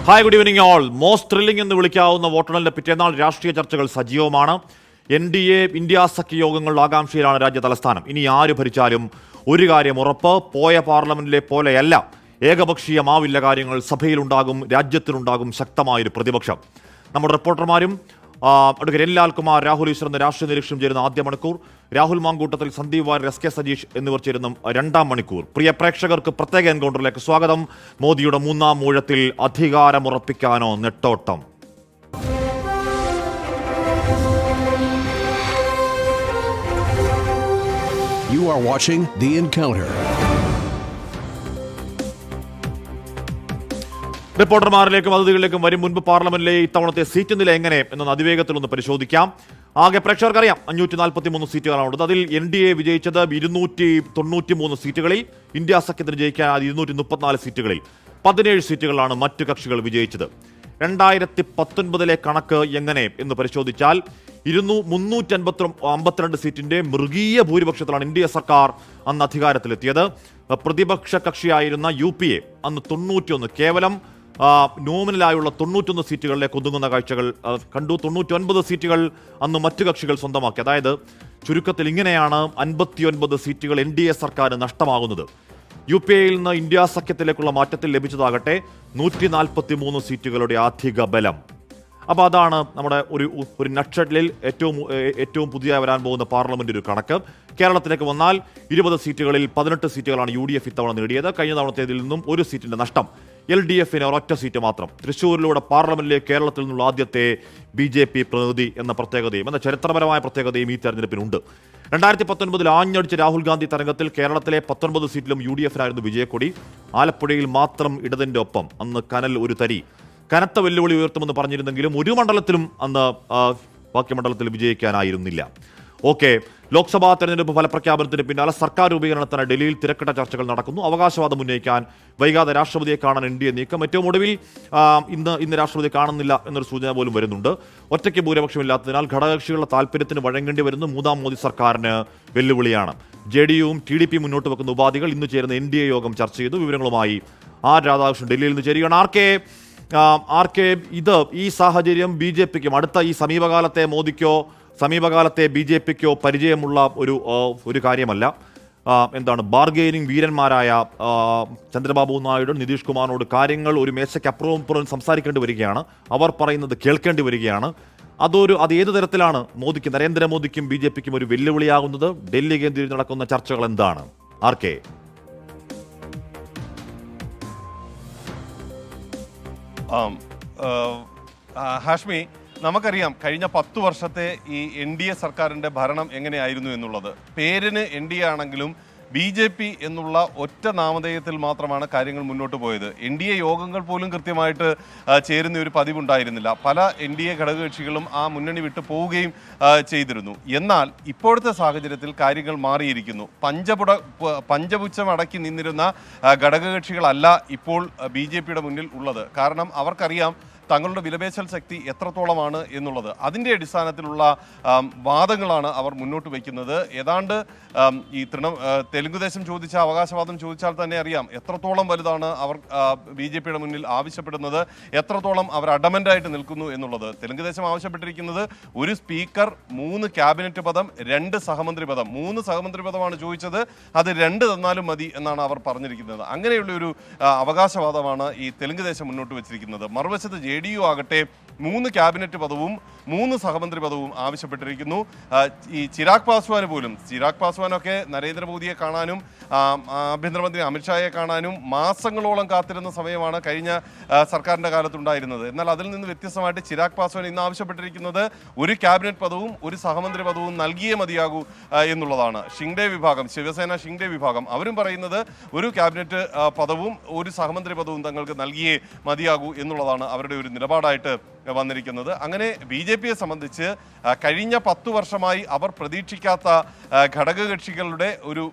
Hi, good evening all. Most thrilling എന്ന് വിളിക്കാവുന്ന വോട്ടെണ്ണലിന്റെ പിറ്റേന്നാൾ രാഷ്ട്രീയ ചർച്ചകൾ സജീവമാണ്. NDA ഇന്ത്യ സഖ്യ യോഗങ്ങളുടെ ആകാംക്ഷയിലാണ് രാജ്യ തലസ്ഥാനം. ഇനി ആര് ഭരിച്ചാലും ഒരു കാര്യം ഉറപ്പ്, പോയ പാർലമെന്റിലെ പോലെയല്ല, ഏകപക്ഷീയമാവില്ല കാര്യങ്ങൾ. സഭയിലുണ്ടാകും, രാജ്യത്തിനുണ്ടാകും ശക്തമായൊരു പ്രതിപക്ഷം. നമ്മുടെ റിപ്പോർട്ടർമാരും അഡ്വക്കേറ്റ് എൻ ലാൽകുമാർ, രാഹുൽ ഈശ്വർ എന്ന രാഷ്ട്രീയ നിരീക്ഷണം ചേരുന്ന ആദ്യ മണിക്കൂർ, രാഹുൽ മാങ്കൂട്ടത്തിൽ, സന്ദീപ് വാര്യർ, SK സജീഷ് എന്നിവർ ചേരുന്ന രണ്ടാം മണിക്കൂർ. പ്രിയ പ്രേക്ഷകർക്ക് പ്രത്യേക എൻകൗണ്ടറിലേക്ക് സ്വാഗതം. മോദിയുടെ മൂന്നാം ഊഴത്തിൽ അധികാരമുറപ്പിക്കാനോ നെട്ടോട്ടം? You are watching The Encounter. റിപ്പോർട്ടർമാരിലേക്കും അതിഥികളിലേക്കും വരും മുൻപ് പാർലമെന്റിലെ ഇത്തവണത്തെ സീറ്റ് നില എങ്ങനെ എന്നൊന്ന് അതിവേഗത്തിൽ ഒന്ന് പരിശോധിക്കാം. ആകെ പ്രേക്ഷകർക്കറിയാം 543 സീറ്റുകളാണുള്ളത്. അതിൽ NDA വിജയിച്ചത് 293 സീറ്റുകളിൽ, ഇന്ത്യ സഖ്യത്തിന് ജയിക്കാൻ 234 സീറ്റുകളിൽ 17 സീറ്റുകളാണ് മറ്റു കക്ഷികൾ വിജയിച്ചത്. 2019 കണക്ക് എങ്ങനെ എന്ന് പരിശോധിച്ചാൽ 352 സീറ്റിന്റെ മൃഗീയ ഭൂരിപക്ഷത്തിലാണ് NDA സർക്കാർ അന്ന് അധികാരത്തിലെത്തിയത്. പ്രതിപക്ഷ കക്ഷിയായിരുന്ന UPA അന്ന് 91, കേവലം നോമിനലായുള്ള 91 സീറ്റുകളിലേക്ക് ഒതുങ്ങുന്ന കാഴ്ചകൾ കണ്ടു. 99 സീറ്റുകൾ അന്ന് മറ്റു കക്ഷികൾ സ്വന്തമാക്കി. അതായത് ചുരുക്കത്തിൽ ഇങ്ങനെയാണ് 59 സീറ്റുകൾ NDA സർക്കാർ നഷ്ടമാകുന്നത്. UPAയിൽ നിന്ന് ഇന്ത്യ സഖ്യത്തിലേക്കുള്ള മാറ്റത്തിൽ ലഭിച്ചതാകട്ടെ 143 സീറ്റുകളുടെ അധിക ബലം. അപ്പോൾ അതാണ് നമ്മുടെ ഒരു നട്ട്ഷട്ടിലിൽ ഏറ്റവും പുതിയ വരാൻ പോകുന്ന പാർലമെന്റ് ഒരു കണക്ക്. കേരളത്തിലേക്ക് വന്നാൽ 20 സീറ്റുകളിൽ 18 സീറ്റുകളാണ് UDF ഇത്തവണ നേടിയത്. കഴിഞ്ഞ തവണത്തേതിൽ നിന്നും ഒരു സീറ്റിന്റെ നഷ്ടം. LDFന് ഒരൊറ്റ സീറ്റ് മാത്രം. തൃശ്ശൂരിലൂടെ പാർലമെന്റിലേക്ക് കേരളത്തിൽ നിന്നുള്ള ആദ്യത്തെ BJP പ്രതിനിധി എന്ന പ്രത്യേകതയും, എന്ന ചരിത്രപരമായ പ്രത്യേകതയും ഈ തെരഞ്ഞെടുപ്പിനുണ്ട്. 2019 ആഞ്ഞടിച്ച രാഹുൽ ഗാന്ധി തരംഗത്തിൽ കേരളത്തിലെ 19 സീറ്റിലും UDFനായിരുന്നു വിജയക്കൊടി. ആലപ്പുഴയിൽ മാത്രം ഇടതിന്റെ ഒപ്പം അന്ന് കനൽ ഒരു തരി. കനത്ത വെല്ലുവിളി ഉയർത്തുമെന്ന് പറഞ്ഞിരുന്നെങ്കിലും ഒരു മണ്ഡലത്തിലും അന്ന് ബാക്കി മണ്ഡലത്തിൽ വിജയിക്കാനായിരുന്നില്ല. ഓക്കെ, ലോക്സഭാ തെരഞ്ഞെടുപ്പ് ഫലപ്രഖ്യാപനത്തിന് പിന്നാലെ സർക്കാർ രൂപീകരണത്തിന് ഡൽഹിയിൽ തിരക്കിട്ട ചർച്ചകൾ നടക്കുന്നു. അവകാശവാദം ഉന്നയിക്കാൻ വൈകാതെ രാഷ്ട്രപതിയെ കാണാൻ NDA നീക്കം. ഏറ്റവും ഒടുവിൽ ഇന്ന് രാഷ്ട്രപതിയെ കാണുന്നില്ല എന്നൊരു സൂചന പോലും വരുന്നുണ്ട്. ഒറ്റയ്ക്ക് ഭൂരിപക്ഷമില്ലാത്തതിനാൽ ഘടകകക്ഷികളുടെ താല്പര്യത്തിന് വഴങ്ങേണ്ടി വരുന്ന മൂന്നാം മോദി സർക്കാരിന് വെല്ലുവിളിയാണ്. JDUവും TDP മുന്നോട്ട് വെക്കുന്ന ഉപാധികൾ ഇന്ന് ചേരുന്ന NDA യോഗം ചർച്ച ചെയ്തു. വിവരങ്ങളുമായി രാധാകൃഷ്ണൻ ഡൽഹിയിൽ നിന്ന് ചേരുകയാണ്. RK, ഈ സാഹചര്യം BJPക്കും അടുത്ത ഈ സമീപകാലത്തെ മോദിക്കോ സമീപകാലത്തെ BJPക്കോ പരിചയമുള്ള ഒരു കാര്യമല്ല. എന്താണ് ബാർഗെയിനിങ് വീരന്മാരായ ചന്ദ്രബാബു നായിഡു, നിതീഷ് കുമാറിനോട് കാര്യങ്ങൾ ഒരു മേശയ്ക്ക് അപ്പുറം സംസാരിക്കേണ്ടി വരികയാണ്. അവർ പറയുന്നത് കേൾക്കേണ്ടി വരികയാണ്. അത് ഏത് തരത്തിലാണ് മോദിക്ക്, നരേന്ദ്രമോദിക്കും BJPക്കും ഒരു വെല്ലുവിളിയാകുന്നത്? ഡൽഹി കേന്ദ്രീകരിച്ച് നടക്കുന്ന ചർച്ചകൾ എന്താണ്? RK. ഹാഷ്മി, നമുക്കറിയാം കഴിഞ്ഞ 10 വർഷത്തെ ഈ NDA സർക്കാരിൻ്റെ ഭരണം എങ്ങനെയായിരുന്നു എന്നുള്ളത്. പേരിന് NDA ആണെങ്കിലും BJP എന്നുള്ള ഒറ്റ നാമധേയത്തിൽ മാത്രമാണ് കാര്യങ്ങൾ മുന്നോട്ട് പോയത്. NDA യോഗങ്ങൾ പോലും കൃത്യമായിട്ട് ചേരുന്ന ഒരു പതിവുണ്ടായിരുന്നില്ല. പല NDA ഘടകകക്ഷികളും ആ മുന്നണി വിട്ടു പോവുകയും ചെയ്തിരുന്നു. എന്നാൽ ഇപ്പോഴത്തെ സാഹചര്യത്തിൽ കാര്യങ്ങൾ മാറിയിരിക്കുന്നു. പഞ്ചപുച്ഛം അടക്കി നിന്നിരുന്ന ഘടകകക്ഷികളല്ല ഇപ്പോൾ BJPയുടെ മുന്നിൽ ഉള്ളത്. കാരണം അവർക്കറിയാം തങ്ങളുടെ വിലപേശൽ ശക്തി എത്രത്തോളമാണ് എന്നുള്ളത്. അതിൻ്റെ അടിസ്ഥാനത്തിലുള്ള വാദങ്ങളാണ് അവർ മുന്നോട്ട് വയ്ക്കുന്നത്. ഏതാണ്ട് ഈ തെലുങ്കുദേശം ചോദിച്ച അവകാശവാദം ചോദിച്ചാൽ തന്നെ അറിയാം എത്രത്തോളം വലുതാണ് അവർ BJPയുടെ മുന്നിൽ ആവശ്യപ്പെടുന്നത്, എത്രത്തോളം അവർ അഡമൻ്റായിട്ട് നിൽക്കുന്നു എന്നുള്ളത്. തെലുങ്കുദേശം ആവശ്യപ്പെട്ടിരിക്കുന്നത് ഒരു സ്പീക്കർ, 3 ക്യാബിനറ്റ് പദം, 2 സഹമന്ത്രി പദം. 3 സഹമന്ത്രി പദമാണ് ചോദിച്ചത്, അത് 2 തന്നാലും മതി എന്നാണ് അവർ പറഞ്ഞിരിക്കുന്നത്. അങ്ങനെയുള്ളൊരു അവകാശവാദമാണ് ഈ തെലുങ്കുദേശം മുന്നോട്ട് വെച്ചിരിക്കുന്നത്. മറുവശത്ത് JDU ആകട്ടെ 3 ക്യാബിനറ്റ് പദവും 3 സഹമന്ത്രി പദവും ആവശ്യപ്പെട്ടിരിക്കുന്നു. ഈ ചിരാഗ് പാസ്വാനൊക്കെ നരേന്ദ്രമോദിയെ കാണാനും ആഭ്യന്തരമന്ത്രി അമിത്ഷായെ കാണാനും മാസങ്ങളോളം കാത്തിരുന്ന സമയമാണ് കഴിഞ്ഞ സർക്കാരിൻ്റെ കാലത്തുണ്ടായിരുന്നത്. എന്നാൽ അതിൽ നിന്ന് വ്യത്യസ്തമായിട്ട് ചിരാഗ് പാസ്വാൻ ഇന്ന് ആവശ്യപ്പെട്ടിരിക്കുന്നത് ഒരു ക്യാബിനറ്റ് പദവും ഒരു സഹമന്ത്രി പദവും നൽകിയേ മതിയാകൂ എന്നുള്ളതാണ്. ശിവസേന ഷിംഗ്ഡെ വിഭാഗം അവരും പറയുന്നത് ഒരു ക്യാബിനറ്റ് പദവും ഒരു സഹമന്ത്രി പദവും തങ്ങൾക്ക് നൽകിയേ മതിയാകൂ എന്നുള്ളതാണ് അവരുടെ ഒരു നിലപാടായിട്ട് വന്നിരിക്കുന്നത്. അങ്ങനെ BJPയെ സംബന്ധിച്ച് കഴിഞ്ഞ 10 വർഷമായി അവർ പ്രതീക്ഷിക്കാത്ത ഘടകകക്ഷികളുടെ ഒരു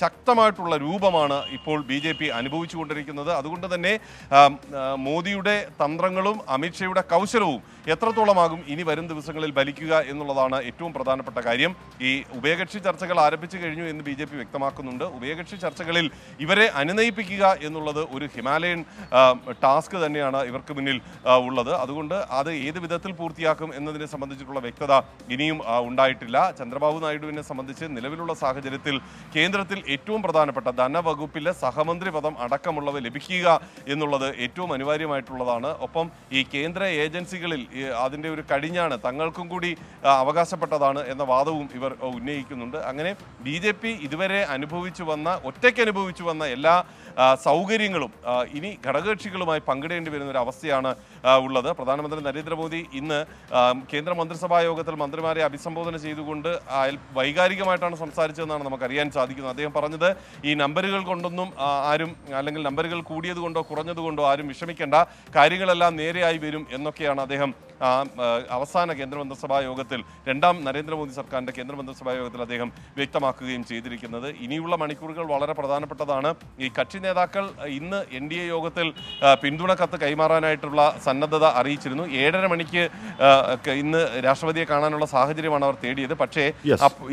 ശക്തമായിട്ടുള്ള രൂപമാണ് ഇപ്പോൾ BJP അനുഭവിച്ചുകൊണ്ടിരിക്കുന്നത്. അതുകൊണ്ട് തന്നെ മോദിയുടെ തന്ത്രങ്ങളും അമിത്ഷായുടെ കൗശലവും എത്രത്തോളമാകും ഇനി വരും ദിവസങ്ങളിൽ ഫലിക്കുക എന്നുള്ളതാണ് ഏറ്റവും പ്രധാനപ്പെട്ട കാര്യം. ഈ ഉഭയകക്ഷി ചർച്ചകൾ ആരംഭിച്ചു കഴിഞ്ഞു എന്ന് BJP വ്യക്തമാക്കുന്നുണ്ട്. ഉഭയകക്ഷി ചർച്ചകളിൽ ഇവരെ അനുനയിപ്പിക്കുക എന്നുള്ളത് ഒരു ഹിമാലയൻ ടാസ്ക് തന്നെയാണ് ഇവർക്ക് മുന്നിൽ ഉള്ളത്. അതുകൊണ്ട് അത് ഏത് വിധത്തിൽ പൂർത്തിയാക്കും എന്നതിനെ സംബന്ധിച്ചിട്ടുള്ള വ്യക്തത ഇനിയും ഉണ്ടായിട്ടില്ല. ചന്ദ്രബാബു നായിഡുവിനെ സംബന്ധിച്ച് നിലവിലുള്ള സാഹചര്യത്തിൽ കേന്ദ്രത്തിൽ ഏറ്റവും പ്രധാനപ്പെട്ട ധനവകുപ്പിലെ സഹമന്ത്രി പദം അടക്കമുള്ളവ ലഭിക്കുക എന്നുള്ളത് ഏറ്റവും അനിവാര്യമായിട്ടുള്ളതാണ്. ഒപ്പം ഈ കേന്ദ്ര ഏജൻസികളിൽ അതിൻ്റെ ഒരു കടിഞ്ഞാണ് തങ്ങൾക്കും കൂടി അവകാശപ്പെട്ടതാണ് എന്ന വാദവും ഇവർ ഉന്നയിക്കുന്നുണ്ട്. അങ്ങനെ BJP ഇതുവരെ ഒറ്റയ്ക്ക് അനുഭവിച്ചു വന്ന എല്ലാ സൗകര്യങ്ങളും ഇനി ഘടകകക്ഷികളുമായി പങ്കിടേണ്ടി വരുന്ന ഒരു അവസ്ഥയാണ് ഉള്ളത്. പ്രധാനമന്ത്രി നരേന്ദ്രമോദി ഇന്ന് കേന്ദ്ര മന്ത്രിസഭാ യോഗത്തിൽ മന്ത്രിമാരെ അഭിസംബോധന ചെയ്തുകൊണ്ട് വൈകാരികമായിട്ടാണ് സംസാരിച്ചതെന്നാണ് നമുക്കറിയാൻ സാധിക്കുന്നത്. അദ്ദേഹം പറഞ്ഞത് ഈ നമ്പറുകൾ കൊണ്ടൊന്നും ആരും, അല്ലെങ്കിൽ നമ്പറുകൾ കൂടിയത് കൊണ്ടോ കുറഞ്ഞത് കൊണ്ടോ ആരും വിഷമിക്കേണ്ട, കാര്യങ്ങളെല്ലാം നേരെയായി വരും എന്നൊക്കെയാണ് അദ്ദേഹം അവസാന കേന്ദ്രമന്ത്രിസഭാ യോഗത്തിൽ, രണ്ടാം നരേന്ദ്രമോദി സർക്കാരിൻ്റെ കേന്ദ്രമന്ത്രിസഭാ യോഗത്തിൽ അദ്ദേഹം വ്യക്തമാക്കുകയും ചെയ്തിരിക്കുന്നത്. ഇനിയുള്ള മണിക്കൂറുകൾ വളരെ പ്രധാനപ്പെട്ടതാണ്. ഈ കക്ഷി നേതാക്കൾ ഇന്ന് NDA യോഗത്തിൽ പിന്തുണ കത്ത് കൈമാറാനായിട്ടുള്ള സന്നദ്ധത അറിയിച്ചിരുന്നു. 7:30 മണിക്ക് ഇന്ന് രാഷ്ട്രപതിയെ കാണാനുള്ള സാഹചര്യമാണ് അവർ തേടിയത്. പക്ഷേ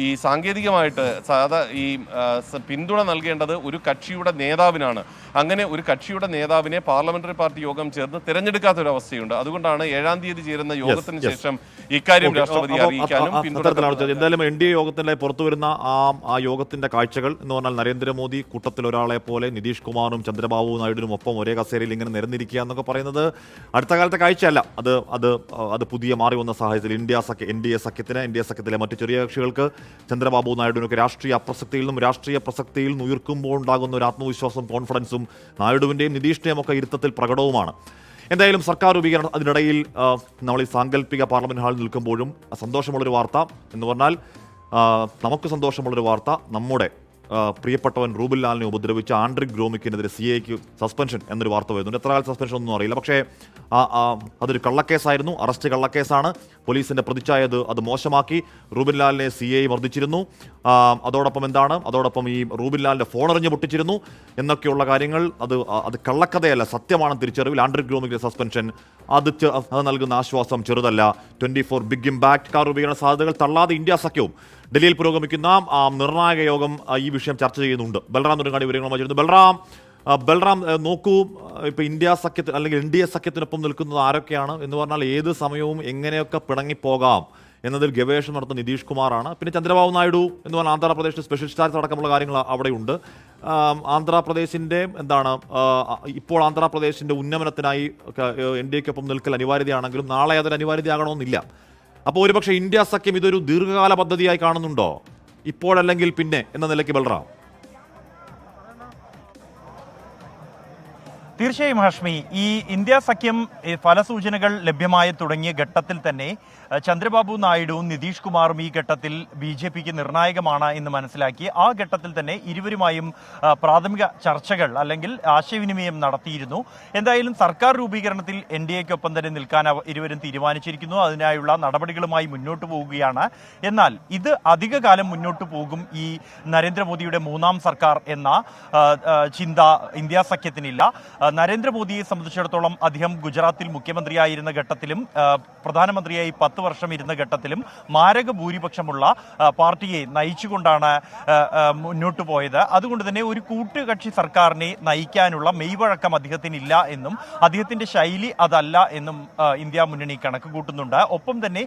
ഈ സാങ്കേതികമായിട്ട് ഈ പിന്തുണ നൽകേണ്ടത് ഒരു കക്ഷിയുടെ നേതാവിനാണ്. അങ്ങനെ ഒരു കക്ഷിയുടെ നേതാവിനെ പാർലമെന്ററി പാർട്ടി യോഗം ചേർന്ന് തിരഞ്ഞെടുക്കാത്ത ഒരു അവസ്ഥയുണ്ട്. അതുകൊണ്ടാണ് 7-ാം തീയതി ചേരുന്ന യോഗത്തിന് ശേഷം ഇക്കാര്യം രാഷ്ട്രപതി അറിയിക്കാനും എന്തായാലും NDA യോഗത്തിന്റെ പുറത്തു വരുന്ന ആ യോഗത്തിന്റെ കാഴ്ചകൾ എന്ന് പറഞ്ഞാൽ നരേന്ദ്രമോദി കൂട്ടത്തിൽ ഒരാളെ പോലെ നിതീഷ് കുമാറും ചന്ദ്രബാബു നായിഡുവിനും ഒപ്പം ഒരേ കസേരയിൽ ഇങ്ങനെ നിരന്നിരിക്കുക എന്നൊക്കെ പറയുന്നത് അടുത്ത കാലത്തെ കാഴ്ചയല്ല. അത് പുതിയ മാറി വന്ന സാഹചര്യത്തിൽ NDA സഖ്യത്തിലെ മറ്റു ചെറിയ കക്ഷികൾക്ക് ചന്ദ്രബാബു നായിഡുവിനൊക്കെ രാഷ്ട്രീയ പ്രസക്തിയിൽ നിന്ന് ഉയർക്കുമ്പോൾ ഉണ്ടാകുന്ന ഒരു ആത്മവിശ്വാസം, കോൺഫിഡൻസും നായിഡുവിന്റെയും നിതീഷിന്റെയും ഒക്കെ ഇരുത്തത്തിൽ പ്രകടവുമാണ്. എന്തായാലും സർക്കാർ രൂപീകരണം അതിനിടയിൽ നമ്മൾ ഈ സാങ്കല്പിക പാർലമെന്റ് ഹാളിൽ നിൽക്കുമ്പോഴും സന്തോഷമുള്ളൊരു വാർത്ത എന്ന് പറഞ്ഞാൽ നമുക്ക് സന്തോഷമുള്ളൊരു വാർത്ത, നമ്മുടെ പ്രിയപ്പെട്ടവൻ റൂബിൻ ലാലിനെ ഉപദ്രവിച്ച ആൻഡ്രിക് ഗ്രോമിക്കിനെതിരെ CIAക്ക് സസ്പെൻഷൻ എന്നൊരു വാർത്ത വരുന്നുണ്ട്. എത്ര കാലം സസ്പെൻഷൻ ഒന്നും അറിയില്ല. പക്ഷേ അതൊരു കള്ളക്കേസായിരുന്നു, അറസ്റ്റ് കള്ളക്കേസാണ്. പോലീസിന്റെ പ്രതിച്ഛായ അത് മോശമാക്കി. Rubin ലാലിനെ CI മർദ്ദിച്ചിരുന്നു. അതോടൊപ്പം ഈ റൂബിൻ ലാലിന്റെ ഫോൺ എറിഞ്ഞ് പൊട്ടിച്ചിരുന്നു എന്നൊക്കെയുള്ള കാര്യങ്ങൾ. അത് കള്ളക്കഥയല്ല, സത്യമാണെന്ന് തിരിച്ചറിവിൽ ആൻഡ്രിക് ഗ്രോമിക്കിന്റെ സസ്പെൻഷൻ അത് നൽകുന്ന ആശ്വാസം ചെറുതല്ല. 24 ബിഗ് ഇമ്പാക്ട് കാർ രൂപീകരണ സാധ്യതകൾ തള്ളാതെ ഇന്ത്യ സഖ്യവും ഡൽഹിയിൽ പുരോഗമിക്കുന്ന നിർണായക യോഗം ഈ വിഷയം ചർച്ച ചെയ്യുന്നുണ്ട്. ബൽറാം നുരങ്ങാടി വിവരങ്ങളുമായി ചേരുന്നു. ബൽറാം നോക്കൂ, ഇപ്പോൾ ഇന്ത്യ സഖ്യത്തിൽ അല്ലെങ്കിൽ NDA സഖ്യത്തിനൊപ്പം നിൽക്കുന്നത് ആരൊക്കെയാണ് എന്ന് പറഞ്ഞാൽ ഏത് സമയവും എങ്ങനെയൊക്കെ പിണങ്ങിപ്പോകാം എന്നതിൽ ഗവേഷണം നടത്തുന്ന നിതീഷ് കുമാറാണ്. പിന്നെ ചന്ദ്രബാബു നായിഡു എന്ന് പറഞ്ഞാൽ ആന്ധ്രാപ്രദേശിൽ സ്പെഷ്യൽ സ്റ്റാറ്റസ് അടക്കമുള്ള കാര്യങ്ങൾ അവിടെയുണ്ട്. ആന്ധ്രാപ്രദേശിൻ്റെ ഇപ്പോൾ ആന്ധ്രാപ്രദേശിൻ്റെ ഉന്നമനത്തിനായി NDAക്കൊപ്പം നിൽക്കൽ അനിവാര്യതയാണെങ്കിലും നാളെ അതൊരു അനിവാര്യതയാകണമെന്നില്ല. അപ്പോൾ ഒരുപക്ഷെ ഇന്ത്യ സഖ്യം ഇതൊരു ദീർഘകാല പദ്ധതിയായി കാണുന്നുണ്ടോ, ഇപ്പോഴല്ലെങ്കിൽ പിന്നെ എന്ന നിലയ്ക്ക്? ബൽറാം, തീർച്ചയായും ഹാഷ്മി, ഈ ഇന്ത്യ സഖ്യം ഫലസൂചനകൾ ലഭ്യമായി തുടങ്ങിയ ഘട്ടത്തിൽ തന്നെ ചന്ദ്രബാബു നായിഡുവും നിതീഷ് കുമാറും ഈ ഘട്ടത്തിൽ BJPക്ക് നിർണായകമാണ് എന്ന് മനസ്സിലാക്കി ആ ഘട്ടത്തിൽ തന്നെ ഇരുവരുമായും പ്രാഥമിക ചർച്ചകൾ അല്ലെങ്കിൽ ആശയവിനിമയം നടത്തിയിരുന്നു. എന്തായാലും സർക്കാർ രൂപീകരണത്തിൽ NDAക്കൊപ്പം തന്നെ നിൽക്കാൻ ഇരുവരും തീരുമാനിച്ചിരിക്കുന്നു. അതിനായുള്ള നടപടികളുമായി മുന്നോട്ട് പോവുകയാണ്. എന്നാൽ ഇത് അധികകാലം മുന്നോട്ട് പോകും ഈ നരേന്ദ്രമോദിയുടെ 3ാം സർക്കാർ എന്ന ചിന്ത ഇന്ത്യ സഖ്യത്തിനില്ല. നരേന്ദ്രമോദിയെ സംബന്ധിച്ചിടത്തോളം അദ്ദേഹം ഗുജറാത്തിൽ മുഖ്യമന്ത്രിയായിരുന്ന ഘട്ടത്തിലും പ്രധാനമന്ത്രിയായി 10 വർഷം ഇരുന്ന ഘട്ടത്തിലും മാരക ഭൂരിപക്ഷമുള്ള പാർട്ടിയെ നയിച്ചുകൊണ്ടാണ് മുന്നോട്ട് പോയത്. അതുകൊണ്ട് തന്നെ ഒരു കൂട്ടുകക്ഷി സർക്കാരിനെ നയിക്കാനുള്ള മെയ്വഴക്കം അദ്ദേഹത്തിനില്ല എന്നും അദ്ദേഹത്തിന്റെ ശൈലി അതല്ല എന്നും ഇന്ത്യ മുന്നണി കണക്ക് കൂട്ടുന്നുണ്ട്. ഒപ്പം തന്നെ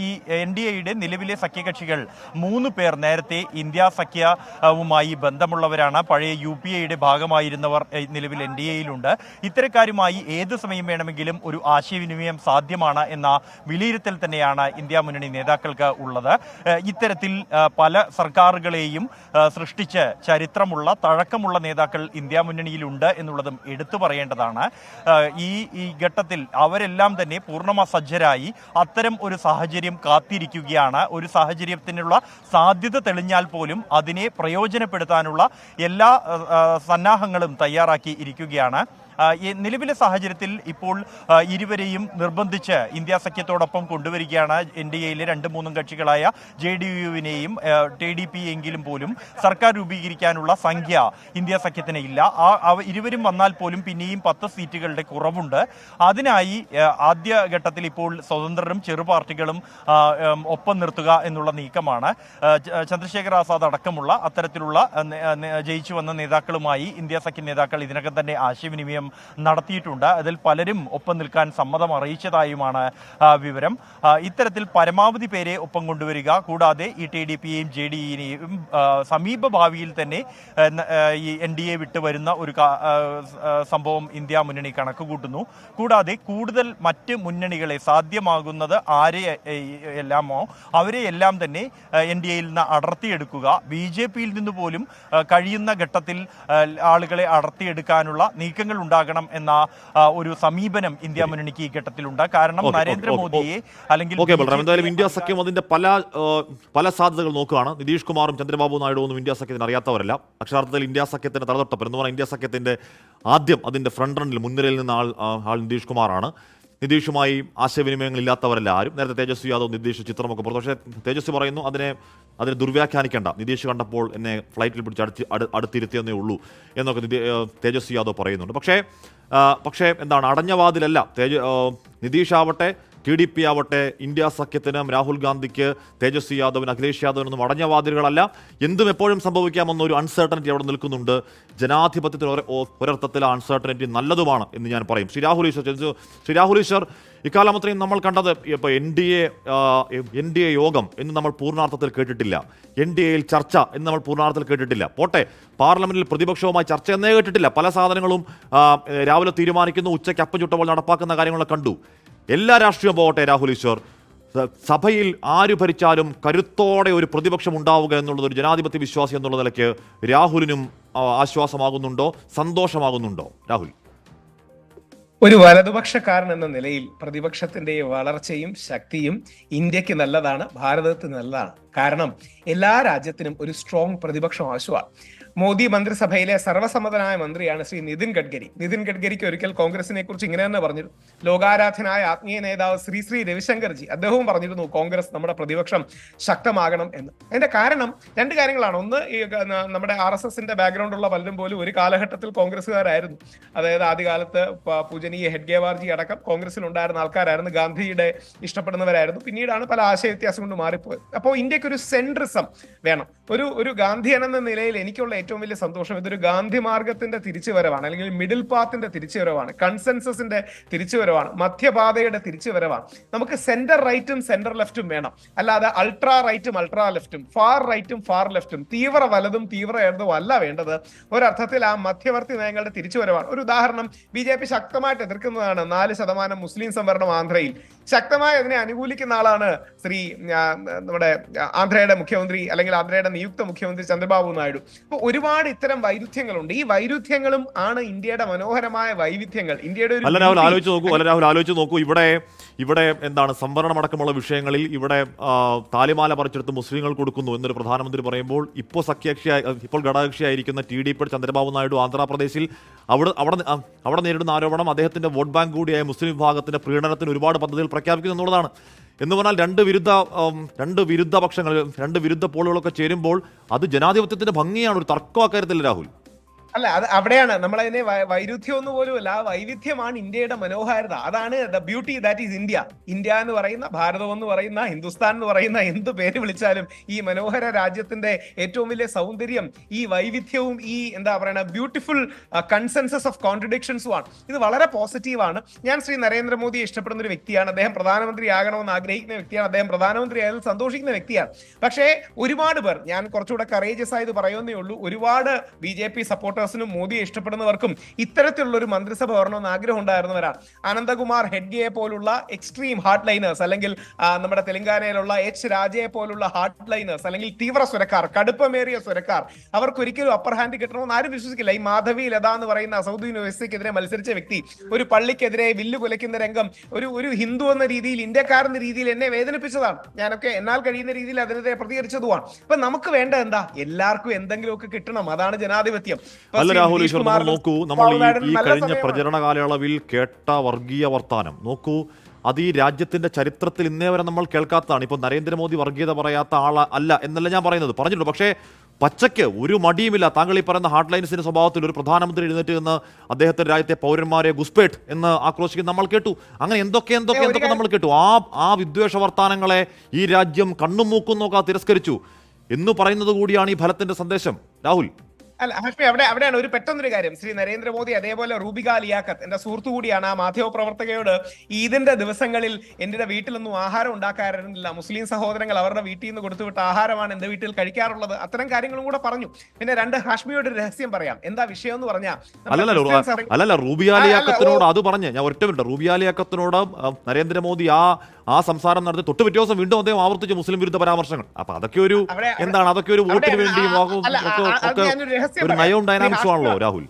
ഈ NDAയുടെ നിലവിലെ സഖ്യകക്ഷികൾ 3 പേർ നേരത്തെ ഇന്ത്യ സഖ്യവുമായി ബന്ധമുള്ളവരാണ്. പഴയ UPAയുടെ ഭാഗമായിരുന്നവർ നിലവിൽ NDAയിലുണ്ട്. ഇത്തരക്കാരുമായി ഏത് സമയം വേണമെങ്കിലും ഒരു ആശയവിനിമയം സാധ്യമാണ് എന്ന വിലയിരുത്തൽ തന്നെയാണ് ഇന്ത്യ മുന്നണി നേതാക്കൾക്ക് ഉള്ളത്. ഇത്തരത്തിൽ പല സർക്കാരുകളെയും സൃഷ്ടിച്ച് ചരിത്രമുള്ള തഴക്കമുള്ള നേതാക്കൾ ഇന്ത്യ മുന്നണിയിലുണ്ട് എന്നുള്ളതും എടുത്തു പറയേണ്ടതാണ്. ഈ ഘട്ടത്തിൽ അവരെല്ലാം തന്നെ പൂർണ്ണ സജ്ജരായി അത്തരം ഒരു സാഹചര്യം കാത്തിരിക്കുകയാണ്. ഒരു സാഹചര്യത്തിനുള്ള സാധ്യത തെളിഞ്ഞാൽ പോലും അതിനെ പ്രയോജനപ്പെടുത്താനുള്ള എല്ലാ സന്നാഹങ്ങളും തയ്യാറാക്കി ഇരിക്കുകയാണ്. നിലവിലെ സാഹചര്യത്തിൽ ഇപ്പോൾ ഇരുവരെയും നിർബന്ധിച്ച് ഇന്ത്യ സഖ്യത്തോടൊപ്പം കൊണ്ടുവരികയാണ്. NDAയിലെ 2-3 കക്ഷികളായ JDU-വിനെയും TDP എങ്കിലും പോലും സർക്കാർ രൂപീകരിക്കാനുള്ള സംഖ്യ ഇന്ത്യ സഖ്യത്തിന് ഇല്ല. ഇരുവരും വന്നാൽ പോലും പിന്നെയും 10 സീറ്റുകളുടെ കുറവുണ്ട്. അതിനായി ആദ്യഘട്ടത്തിൽ ഇപ്പോൾ സ്വതന്ത്രരും ചെറു പാർട്ടികളും ഒപ്പം നിർത്തുക എന്നുള്ള നീക്കമാണ്. ചന്ദ്രശേഖർ ആസാദ് അടക്കമുള്ള അത്തരത്തിലുള്ള ജയിച്ചു വന്ന നേതാക്കളുമായി ഇന്ത്യ സഖ്യ നേതാക്കൾ ഇതിനകം തന്നെ ആശയവിനിമയം നടത്തിയിട്ടുണ്ട്. അതിൽ പലരും ഒപ്പം നിൽക്കാൻ സമ്മതം അറിയിച്ചതായുമാണ് വിവരം. ഇത്തരത്തിൽ പരമാവധി പേരെ ഒപ്പം കൊണ്ടുവരിക, കൂടാതെ ഈ TDPയെയും JDUവിനെയും സമീപ ഭാവിയിൽ തന്നെ ഈ NDA വിട്ട് വരുന്ന ഒരു സംഭവം ഇന്ത്യ മുന്നണി കണക്കുകൂട്ടുന്നു. കൂടാതെ കൂടുതൽ മറ്റ് മുന്നണികളെ സാധ്യമാകുന്നത് ആരെയെല്ലാമോ അവരെയെല്ലാം തന്നെ NDAയിൽ നിന്ന് അടർത്തിയെടുക്കുക, BJPയിൽ നിന്ന് പോലും കഴിയുന്ന ഘട്ടത്തിൽ ആളുകളെ അടർത്തിയെടുക്കാനുള്ള നീക്കങ്ങൾ ഉണ്ടാകണം എന്ന ഒരു സമീപനം ഇന്ത്യ മുന്നണിക്ക് ഈ ഘട്ടത്തിലുണ്ട്. കാരണം നരേന്ദ്രമോദിയെ അല്ലെങ്കിൽ എന്തായാലും ഇന്ത്യ സഖ്യം അതിന്റെ പല സാധ്യതകൾ നോക്കുകയാണ്. നിതീഷ് കുമാറും ചന്ദ്രബാബു നായിഡു ഒന്നും ഇന്ത്യ സഖ്യത്തിന് അറിയാത്തവരല്ല. അക്ഷരാർത്ഥത്തിൽ ഇന്ത്യ സഖ്യത്തിന്റെ തലതൊട്ടപ്പം എന്ന് പറഞ്ഞാൽ ഇന്ത്യ സഖ്യത്തിന്റെ ആദ്യം അതിന്റെ ഫ്രണ്ട് റണ്ണിൽ മുൻനിരയിൽ നിന്ന് ആൾ നിതീഷ് കുമാറാണ്. നിതീഷുമായി ആശയവിനിമയങ്ങൾ ഇല്ലാത്തവരല്ല ആരും. നേരത്തെ തേജസ്വി യാദവ് നിതീഷ് ചിത്രമൊക്കെ പുറത്തു. പക്ഷേ തേജസ്വി പറയുന്നു അതിനെ ദുർവ്യാഖ്യാനിക്കേണ്ട, നിതീഷ് കണ്ടപ്പോൾ എന്നെ ഫ്ലൈറ്റിൽ പിടിച്ച് അടുത്തിരുത്തിയെന്നേ ഉള്ളൂ എന്നൊക്കെ തേജസ്വി യാദവ് പറയുന്നുണ്ട്. പക്ഷേ എന്താണ്, അടഞ്ഞ വാതിലല്ല. നിതീഷ് ആവട്ടെ TDP ആവട്ടെ ഇന്ത്യ സഖ്യത്തിനും രാഹുൽ ഗാന്ധിക്ക് തേജസ്വി യാദവിന് അഖിലേഷ് യാദവിനൊന്നും അടഞ്ഞ വാതിലുകളല്ല. എന്തും എപ്പോഴും സംഭവിക്കാമെന്നൊരു അൺസർട്ടനിറ്റി അവിടെ നിൽക്കുന്നുണ്ട്. ജനാധിപത്യത്തിന് ഒരർത്ഥത്തിൽ ആ അൺസർട്ടനിറ്റി നല്ലതുമാണ് എന്ന് ഞാൻ പറയും. ശ്രീ രാഹുൽ ഈശ്വർ, ഇക്കാലം അത്രയും നമ്മൾ കണ്ടത് ഇപ്പോൾ NDA യോഗം എന്ന് നമ്മൾ പൂർണ്ണാർത്ഥത്തിൽ കേട്ടിട്ടില്ല. NDAയിൽ ചർച്ച എന്ന് നമ്മൾ പൂർണ്ണാർത്ഥത്തിൽ കേട്ടിട്ടില്ല. പോട്ടെ, പാർലമെന്റിൽ പ്രതിപക്ഷവുമായി ചർച്ച എന്നേ കേട്ടിട്ടില്ല. പല സാധനങ്ങളും രാവിലെ തീരുമാനിക്കുന്നു, ഉച്ചയ്ക്ക് അപ്പം ചുട്ടപ്പോൾ നടപ്പാക്കുന്ന കാര്യങ്ങളൊക്കെ കണ്ടു. എല്ലാ രാഷ്ട്രീയവും പോകട്ടെ രാഹുൽ ഈശ്വർ, സഭയിൽ ആര് ഭരിച്ചാലും കരുത്തോടെ ഒരു പ്രതിപക്ഷം ഉണ്ടാവുക എന്നുള്ളത് ഒരു ജനാധിപത്യ വിശ്വാസി എന്നുള്ള നിലയ്ക്ക് രാഹുലിനും ആശ്വാസമാകുന്നുണ്ടോ, സന്തോഷമാകുന്നുണ്ടോ? രാഹുൽ, ഒരു വലതുപക്ഷക്കാരൻ എന്ന നിലയിൽ പ്രതിപക്ഷത്തിന്റെ വളർച്ചയും ശക്തിയും ഇന്ത്യക്ക് നല്ലതാണ്, ഭാരതത്തിന് നല്ലതാണ്. കാരണം എല്ലാ രാജ്യത്തിനും ഒരു സ്ട്രോങ് പ്രതിപക്ഷം ആവശ്യമാണ്. മോദി മന്ത്രിസഭയിലെ സർവ്വസമ്മതനായ മന്ത്രിയാണ് ശ്രീ നിതിൻ ഗഡ്കരി. നിതിൻ ഗഡ്കരിക്ക് ഒരിക്കൽ കോൺഗ്രസിനെ കുറിച്ച് ഇങ്ങനെ തന്നെ പറഞ്ഞിരുന്നു. ലോകാരാധനായ ആത്മീയ നേതാവ് ശ്രീ രവിശങ്കർജി അദ്ദേഹവും പറഞ്ഞിരുന്നു കോൺഗ്രസ് നമ്മുടെ പ്രതിപക്ഷം ശക്തമാകണം എന്ന്. അതിന്റെ കാരണം 2 കാര്യങ്ങളാണ്. ഒന്ന്, ഈ നമ്മുടെ RSSന്റെ ബാക്ക്ഗ്രൗണ്ടുള്ള പലരും പോലും ഒരു കാലഘട്ടത്തിൽ കോൺഗ്രസ്സുകാരായിരുന്നു. അതായത് ആദ്യകാലത്ത് പൂജനീയ ഹെഡ്ഗേവാർജി അടക്കം കോൺഗ്രസിൽ ഉണ്ടായിരുന്ന ആൾക്കാരായിരുന്നു, ഗാന്ധിയുടെ ഇഷ്ടപ്പെടുന്നവരായിരുന്നു. പിന്നീടാണ് പല ആശയ വ്യത്യാസം കൊണ്ട് മാറിപ്പോയത്. അപ്പോൾ ഇന്ത്യക്ക് ഒരു സെൻട്രിസം വേണം. ഒരു ഗാന്ധിയൻ എന്ന നിലയിൽ എനിക്കുള്ള ഏറ്റവും വലിയ സന്തോഷം ഇതൊരു ഗാന്ധി മാർഗത്തിന്റെ തിരിച്ചുവരവാണ്, അല്ലെങ്കിൽ മിഡിൽ പാത്തിന്റെ തിരിച്ചുവരവാണ്, കൺസെൻസസിന്റെ തിരിച്ചുവരവാണ്, മധ്യപാതയുടെ തിരിച്ചുവരവാണ്. നമുക്ക് സെന്റർ റൈറ്റും സെന്റർ ലെഫ്റ്റും വേണം, അല്ലാതെ അൾട്രാ റൈറ്റും അൾട്രാ ലെഫ്റ്റും ഫാർ റൈറ്റും ഫാർ ലെഫ്റ്റും തീവ്ര വലതും തീവ്ര ഇടതും അല്ല വേണ്ടത്. ഒരർത്ഥത്തിൽ ആ മധ്യവർത്തി നയങ്ങളുടെ തിരിച്ചുവരവാണ്. ഒരു ഉദാഹരണം, BJP ശക്തമായിട്ട് എതിർക്കുന്നതാണ് 4% മുസ്ലിം സംവരണം ആന്ധ്രയിൽ. ശക്തമായി അതിനെ അനുകൂലിക്കുന്ന ആളാണ് നമ്മുടെ ആന്ധ്രയുടെ മുഖ്യമന്ത്രി, അല്ലെങ്കിൽ ആന്ധ്രയുടെ നിയുക്ത മുഖ്യമന്ത്രി ചന്ദ്രബാബു നായിഡു. അപ്പൊ ഒരുപാട് ഇത്തരം വൈരുദ്ധ്യങ്ങളുണ്ട്. ഈ വൈരുദ്ധ്യങ്ങളും ആണ് ഇന്ത്യയുടെ മനോഹരമായ വൈവിധ്യങ്ങൾ. ഇന്ത്യയുടെ രാഹുൽ ആലോചിച്ച് നോക്കൂ, ഇവിടെ എന്താണ് സംവരണം അടക്കമുള്ള വിഷയങ്ങളിൽ ഇവിടെ താലിമാല പറിച്ചെടുത്ത് മുസ്ലിങ്ങൾ കൊടുക്കുന്നു എന്നൊരു പ്രധാനമന്ത്രി പറയുമ്പോൾ ഇപ്പോൾ ഘടകകക്ഷിയായിരിക്കുന്ന TDP ചന്ദ്രബാബു നായിഡു ആന്ധ്രാപ്രദേശിൽ അവിടെ നേരിടുന്ന ആരോപണം അദ്ദേഹത്തിന്റെ വോട്ട് ബാങ്ക് കൂടിയായ മുസ്ലിം വിഭാഗത്തിന്റെ പ്രീണനത്തിന് ഒരുപാട് പദ്ധതികൾ പ്രഖ്യാപിക്കുന്നു എന്നുള്ളതാണ്. എന്ന് പറഞ്ഞാൽ രണ്ട് വിരുദ്ധ പക്ഷങ്ങൾ, 2 വിരുദ്ധ പോളുകളൊക്കെ ചേരുമ്പോൾ അത് ജനാധിപത്യത്തിന്റെ ഭംഗിയാണ്. ഒരു തർക്കം അക്കാര്യത്തില്ല രാഹുൽ. അല്ല, അത് അവിടെയാണ് നമ്മളതിനെ വൈരുദ്ധ്യം ഒന്നും പോലുമല്ല, ആ വൈവിധ്യമാണ് ഇന്ത്യയുടെ മനോഹാരിത. അതാണ് the beauty that is India. India എന്ന് പറയുന്ന, ഭാരതം എന്ന് പറയുന്ന, ഹിന്ദുസ്ഥാൻ എന്ന് പറയുന്ന എന്ത് പേര് വിളിച്ചാലും ഈ മനോഹര രാജ്യത്തിന്റെ ഏറ്റവും വലിയ സൗന്ദര്യം ഈ വൈവിധ്യവും ഈ എന്താ പറയുക ബ്യൂട്ടിഫുൾ കൺസെൻസസ് ഓഫ് കോൺട്രഡിക്ഷൻസും ആണ്. ഇത് വളരെ പോസിറ്റീവാണ്. ഞാൻ ശ്രീ നരേന്ദ്രമോദിയെ ഇഷ്ടപ്പെടുന്ന ഒരു വ്യക്തിയാണ്. അദ്ദേഹം പ്രധാനമന്ത്രിയാകണമെന്ന് ആഗ്രഹിക്കുന്ന വ്യക്തിയാണ്. അദ്ദേഹം പ്രധാനമന്ത്രി ആയാലും സന്തോഷിക്കുന്ന വ്യക്തിയാണ്. പക്ഷേ ഒരുപാട് പേർ, ഞാൻ കുറച്ചുകൂടെ കറേജസ് ആയത് പറയുന്നേ ഉള്ളൂ, ഒരുപാട് BJP സപ്പോർട്ടേഴ്സിനും മോദിയെ ഇഷ്ടപ്പെടുന്നവർക്കും ഇത്തരത്തിലുള്ള ഒരു മന്ത്രിസഭ വരണമെന്ന് ആഗ്രഹം ഉണ്ടായിരുന്നവരാണ്. അനന്തകുമാർ ഹെഡ്ഗെയെ പോലുള്ള എക്സ്ട്രീം ഹാർഡ് ലൈനേഴ്സ്, അല്ലെങ്കിൽ നമ്മുടെ തെലങ്കാനയിലുള്ള രാജയെ പോലുള്ള ഹാർഡ് ലൈനേഴ്സ്, അല്ലെങ്കിൽ തീവ്ര സ്വരക്കാർ, കടുപ്പമേറിയ സ്വരക്കാർ, അവർക്കൊരിക്കലും അപ്പർ ഹാൻഡ് കിട്ടണമെന്ന് ആരും വിശ്വസിക്കില്ല. ഈ മാധവി ലത എന്ന് പറയുന്ന സൗദി യൂണിവേഴ്സിറ്റിക്കെതിരെ മത്സരിച്ച വ്യക്തി, ഒരു പള്ളിക്കെതിരെ വില്ല് കുലയ്ക്കുന്ന രംഗം, ഒരു ഹിന്ദു എന്ന രീതിയിൽ, ഇന്ത്യക്കാരെന്ന രീതിയിൽ എന്നെ വേദനിപ്പിച്ചതാണ്. ഞാനൊക്കെ എന്നാൽ കഴിയുന്ന രീതിയിൽ അതിനെതിരെ പ്രതികരിച്ചതുമാണ്. അപ്പൊ നമുക്ക് വേണ്ട എന്താ, എല്ലാവർക്കും എന്തെങ്കിലുമൊക്കെ കിട്ടണം. അതാണ് ജനാധിപത്യം. അല്ല രാഹുൽ ഈശ്വർ, നമ്മൾ നോക്കൂ, നമ്മൾ ഈ കഴിഞ്ഞ സമയമാണ്. പ്രചരണ കാലയളവിൽ കേട്ട വർഗീയ വർത്താനം നോക്കൂ, അത് ഈ രാജ്യത്തിന്റെ ചരിത്രത്തിൽ ഇന്നേ വരെ നമ്മൾ കേൾക്കാത്തതാണ്. ഇപ്പോൾ നരേന്ദ്രമോദി വർഗീയത പറയാത്ത അല്ല എന്നല്ല ഞാൻ പറയുന്നത്, പറഞ്ഞിട്ടുണ്ട്. പക്ഷേ പച്ചയ്ക്ക് ഒരു മടിയുമില്ല. താങ്കൾ ഈ പറയുന്ന ഹാർഡ് ലൈൻസിന്റെ സ്വഭാവത്തിൽ ഒരു പ്രധാനമന്ത്രി എഴുന്നേറ്റ് നിന്ന് അദ്ദേഹത്തിന്റെ രാജ്യത്തെ പൗരന്മാരെ ഗുസ്പേട്ട് എന്ന് ആക്രോശിക്കുന്ന നമ്മൾ കേട്ടു. അങ്ങനെ എന്തൊക്കെ നമ്മൾ കേട്ടു. ആ വിദ്വേഷ വർത്താനങ്ങളെ ഈ രാജ്യം കണ്ണും മൂക്കും നോക്കാതെ തിരസ്കരിച്ചു എന്ന് പറയുന്നത് കൂടിയാണ് ഈ ഫലത്തിന്റെ സന്ദേശം. രാഹുൽ, അല്ല ഹാഷ്മി, അവിടെയാണ് ഒരു പെട്ടെന്നൊരു കാര്യം. ശ്രീ നരേന്ദ്രമോദി അതേപോലെ റൂബിക ലിയാഖത്ത് എന്റെ സുഹൃത്തു കൂടിയാണ്, ആ മാധ്യമപ്രവർത്തകയോട് ഈദിന്റെ ദിവസങ്ങളിൽ എന്റെ വീട്ടിലൊന്നും ആഹാരം ഉണ്ടാക്കാറില്ല, മുസ്ലിം സഹോദരങ്ങൾ അവരുടെ വീട്ടിൽ നിന്ന് കൊടുത്തുവിട്ട ആഹാരമാണ് എന്റെ വീട്ടിൽ കഴിക്കാറുള്ളത്, അത്തരം കാര്യങ്ങളും കൂടെ പറഞ്ഞു. പിന്നെ രണ്ട് ഹാഷ്മിയോട് രഹസ്യം പറയാം. എന്താ വിഷയം എന്ന് പറഞ്ഞാൽ അല്ലല്ല റൂബിയാലിയാക്കത്തിനോട് അത് പറഞ്ഞ് ഞാൻ ഒറ്റ മിനിറ്റ്, റൂബിയാലിയാക്കത്തിനോട് നരേന്ദ്രമോദി ആ സംസാരം നടത്തി തൊട്ട് പിറ്റേ ദിവസം വീണ്ടും അദ്ദേഹം ആവർത്തിച്ചു മുസ്ലിം വിരുദ്ധ പരാമർശങ്ങൾ. അപ്പൊ അതൊക്കെ ഒരു എന്താണ്, അതൊക്കെ ഒരു വോട്ടിന് വേണ്ടിയും ഒരു നയവും ഡൈനാമിക്സും ആണല്ലോ രാഹുൽ.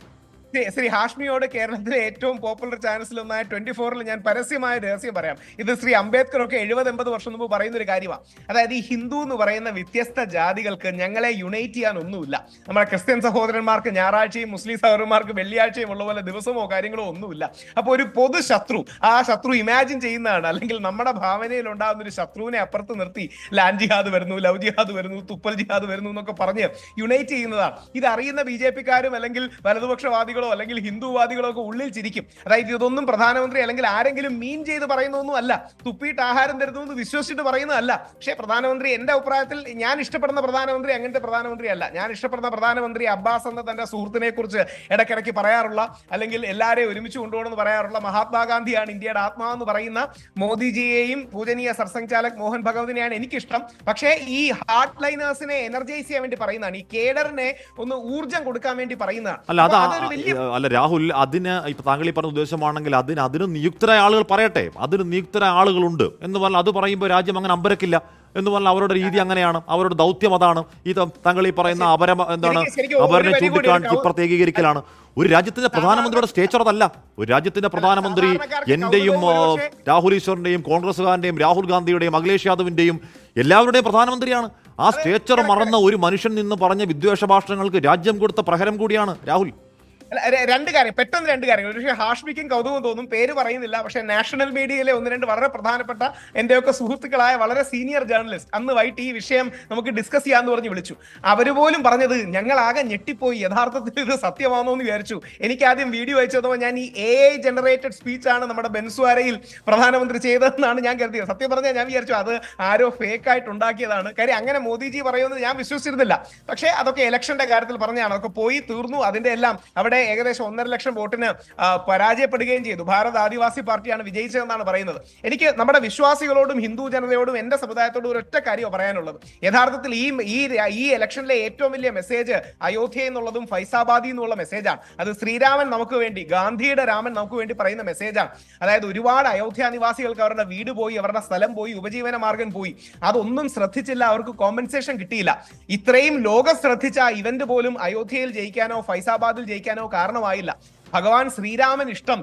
ശ്രീ ഹാഷ്മിയോട് കേരളത്തിലെ ഏറ്റവും പോപ്പുലർ ചാനൽസിലൊന്നായ 24-ൽ ഞാൻ പരസ്യമായ രഹസ്യം പറയാം. ഇത് ശ്രീ അംബേദ്കർ ഒക്കെ 70-80 വർഷം മുമ്പ് പറയുന്ന ഒരു കാര്യമാണ്. അതായത് ഈ ഹിന്ദു എന്ന് പറയുന്ന വ്യത്യസ്ത ജാതികൾക്ക് ഞങ്ങളെ യുണൈറ്റ് ചെയ്യാൻ ഒന്നുമില്ല. നമ്മുടെ ക്രിസ്ത്യൻ സഹോദരന്മാർക്ക് ഞായറാഴ്ചയും മുസ്ലിം സഹോദരന്മാർക്ക് വെള്ളിയാഴ്ചയും ഉള്ള പോലെ ദിവസമോ കാര്യങ്ങളോ ഒന്നുമില്ല. അപ്പൊ ഒരു പൊതു ശത്രു, ആ ശത്രു ഇമാജിൻ ചെയ്യുന്നതാണ്, അല്ലെങ്കിൽ നമ്മുടെ ഭാവനയിൽ ഉണ്ടാകുന്ന ഒരു ശത്രുവിനെ അപ്പുറത്ത് നിർത്തി ലാൻഡ് ജിഹാദ് വരുന്നു, ലവ് ജിഹാദ് വരുന്നു, തുപ്പൽ ജിഹാദ് വരുന്നു എന്നൊക്കെ പറഞ്ഞ് യുണൈറ്റ് ചെയ്യുന്നതാണ്. ഇത് അറിയുന്ന BJP-ക്കാരും അല്ലെങ്കിൽ വലതുപക്ഷവാദികൾ അല്ലെങ്കിൽ ഹിന്ദുവാദികളോ ഒക്കെ ഉള്ളിൽ ചിരിക്കും. അതായത് ഇതൊന്നും പ്രധാനമന്ത്രി അല്ലെങ്കിൽ ആരെങ്കിലും മീൻ ചെയ്ത് പറയുന്നൊന്നും അല്ല, തുപ്പിയിട്ട് ആഹാരം തരുന്നു എന്ന് വിശ്വസിച്ചിട്ട് പറയുന്നതല്ല. പക്ഷേ പ്രധാനമന്ത്രി, എന്റെ അഭിപ്രായത്തിൽ ഞാൻ ഇഷ്ടപ്പെടുന്ന പ്രധാനമന്ത്രി അങ്ങനത്തെ പ്രധാനമന്ത്രി അല്ല. ഞാൻ ഇഷ്ടപ്പെടുന്ന പ്രധാനമന്ത്രി അബ്ബാസ് എന്ന തന്റെ സുഹൃത്തിനെ കുറിച്ച് ഇടയ്ക്കിടയ്ക്ക് പറയാറുള്ള, അല്ലെങ്കിൽ എല്ലാവരെയും ഒരുമിച്ച് കൊണ്ടുപോകണമെന്ന് പറയാറുള്ള മഹാത്മാഗാന്ധിയാണ് ഇന്ത്യയുടെ ആത്മാവെന്ന് പറയുന്ന മോദിജിയെയും പൂജനീയ സർസംഘ് ചാലക് മോഹൻ ഭഗവതിനെയാണ് എനിക്കിഷ്ടം. പക്ഷേ ഈ ഹാർഡ് ലൈനേഴ്സിനെ എനർജൈസ് ചെയ്യാൻ വേണ്ടി പറയുന്നതാണ്, ഈ കേഡറിനെ ഒന്ന് ഊർജ്ജം കൊടുക്കാൻ വേണ്ടി പറയുന്നതാണ്. അല്ല രാഹുൽ, അതിന് ഇപ്പൊ താങ്കൾ ഈ പറഞ്ഞ ഉദ്ദേശമാണെങ്കിൽ അതിന് നിയുക്തരായ ആളുകൾ പറയട്ടെ, അതിന് നിയുക്തരായ ആളുകളുണ്ട് എന്ന് പറഞ്ഞാൽ അത് പറയുമ്പോൾ രാജ്യം അങ്ങനെ അമ്പരക്കില്ല എന്ന് പറഞ്ഞാൽ അവരുടെ രീതി അങ്ങനെയാണ്, അവരുടെ ദൗത്യം അതാണ്. ഈ താങ്കൾ ഈ പറയുന്ന അപരനെ ചൂണ്ടിക്കാണിച്ച് ഇപ്പുറത്ത് ഏകീകരിക്കലാണ്. ഒരു രാജ്യത്തിന്റെ പ്രധാനമന്ത്രിയുടെ സ്റ്റേച്ചർ അതല്ല. ഒരു രാജ്യത്തിന്റെ പ്രധാനമന്ത്രി എന്റെയും രാഹുൽ ഈശ്വറിന്റെയും കോൺഗ്രസുകാരന്റെയും രാഹുൽ ഗാന്ധിയുടെയും അഖിലേഷ് യാദവിന്റെയും എല്ലാവരുടെയും പ്രധാനമന്ത്രിയാണ്. ആ സ്റ്റേച്ചർ മറന്ന ഒരു മനുഷ്യൻ നിന്ന് പറഞ്ഞ വിദ്വേഷ ഭാഷണങ്ങൾക്ക് രാജ്യം കൊടുത്ത പ്രഹരം കൂടിയാണ് രാഹുൽ. പെട്ടെന്ന് രണ്ട് കാര്യങ്ങൾ. പക്ഷേ ഹാഷ്മിക്കും കൗതുകം തോന്നും, പേര് പറയുന്നില്ല, പക്ഷേ നാഷണൽ മീഡിയയിലെ ഒന്ന് രണ്ട് വളരെ പ്രധാനപ്പെട്ട എന്റെയൊക്കെ സുഹൃത്തുക്കളായ വളരെ സീനിയർ ജേർണലിസ്റ്റ് അന്ന് വൈകിട്ട് ഈ വിഷയം നമുക്ക് ഡിസ്കസ് ചെയ്യാന്ന് പറഞ്ഞ് വിളിച്ചു. അവര് പോലും പറഞ്ഞത് ഞങ്ങൾ ആകെ ഞെട്ടിപ്പോയി, യഥാർത്ഥത്തിൽ ഇത് സത്യമാണോ എന്ന് വിചാരിച്ചു. എനിക്ക് ആദ്യം വീഡിയോ അയച്ചതോ ഞാൻ ഈ AI ജനറേറ്റഡ് സ്പീച്ചാണ് നമ്മുടെ ബെൻസുവാരയിൽ പ്രധാനമന്ത്രി ചെയ്തതെന്നാണ് ഞാൻ കരുതിയത്. സത്യം പറഞ്ഞാൽ ഞാൻ വിചാരിച്ചു അത് ആരോ ഫേക്ക് ആയിട്ട് ഉണ്ടാക്കിയതാണ്. കാര്യം അങ്ങനെ മോദിജി പറയുന്നത് ഞാൻ വിശ്വസിച്ചിരുന്നില്ല. പക്ഷേ അതൊക്കെ ഇലക്ഷന്റെ കാര്യത്തിൽ പറഞ്ഞാണ്, അതൊക്കെ പോയി തീർന്നു. അതിന്റെ എല്ലാം അവിടെ ഏകദേശം 1.5 ലക്ഷം വോട്ടിന് പരാജയപ്പെടുകയും ചെയ്തു. ഭാരത് ആദിവാസി പാർട്ടിയാണ് വിജയിച്ചതെന്നാണ് പറയുന്നത്. എനിക്ക് നമ്മുടെ വിശ്വാസികളോടും ഹിന്ദു ജനതയോടും എന്റെ സമുദായത്തോടും ഒരൊറ്റ കാര്യമാണ് പറയാനുള്ളത്. യഥാർത്ഥത്തിൽ ഈ ഇലക്ഷനിലെ ഏറ്റവും വലിയ മെസ്സേജ് അയോധ്യ എന്നുള്ളതും ഫൈസാബാദി എന്നുള്ള മെസ്സേജാണ്. അത് ശ്രീരാമൻ നമുക്ക് വേണ്ടി, ഗാന്ധിയുടെ രാമൻ നമുക്ക് വേണ്ടി പറയുന്ന മെസ്സേജാണ്. അതായത് ഒരുപാട് അയോധ്യ നിവാസികൾക്ക് അവരുടെ വീട് പോയി, അവരുടെ സ്ഥലം പോയി, ഉപജീവന മാർഗം പോയി. അതൊന്നും ശ്രദ്ധിച്ചില്ല, അവർക്ക് കോമ്പൻസേഷൻ കിട്ടിയില്ല. ഇത്രയും ലോകം ശ്രദ്ധിച്ച ഇവന്റ് പോലും അയോധ്യയിൽ ജയിക്കാനോ ഫൈസാബാദിൽ ജയിക്കാനോ കാരണമായില്ല. ഭഗവാൻ ശ്രീരാമൻ ഇഷ്ടം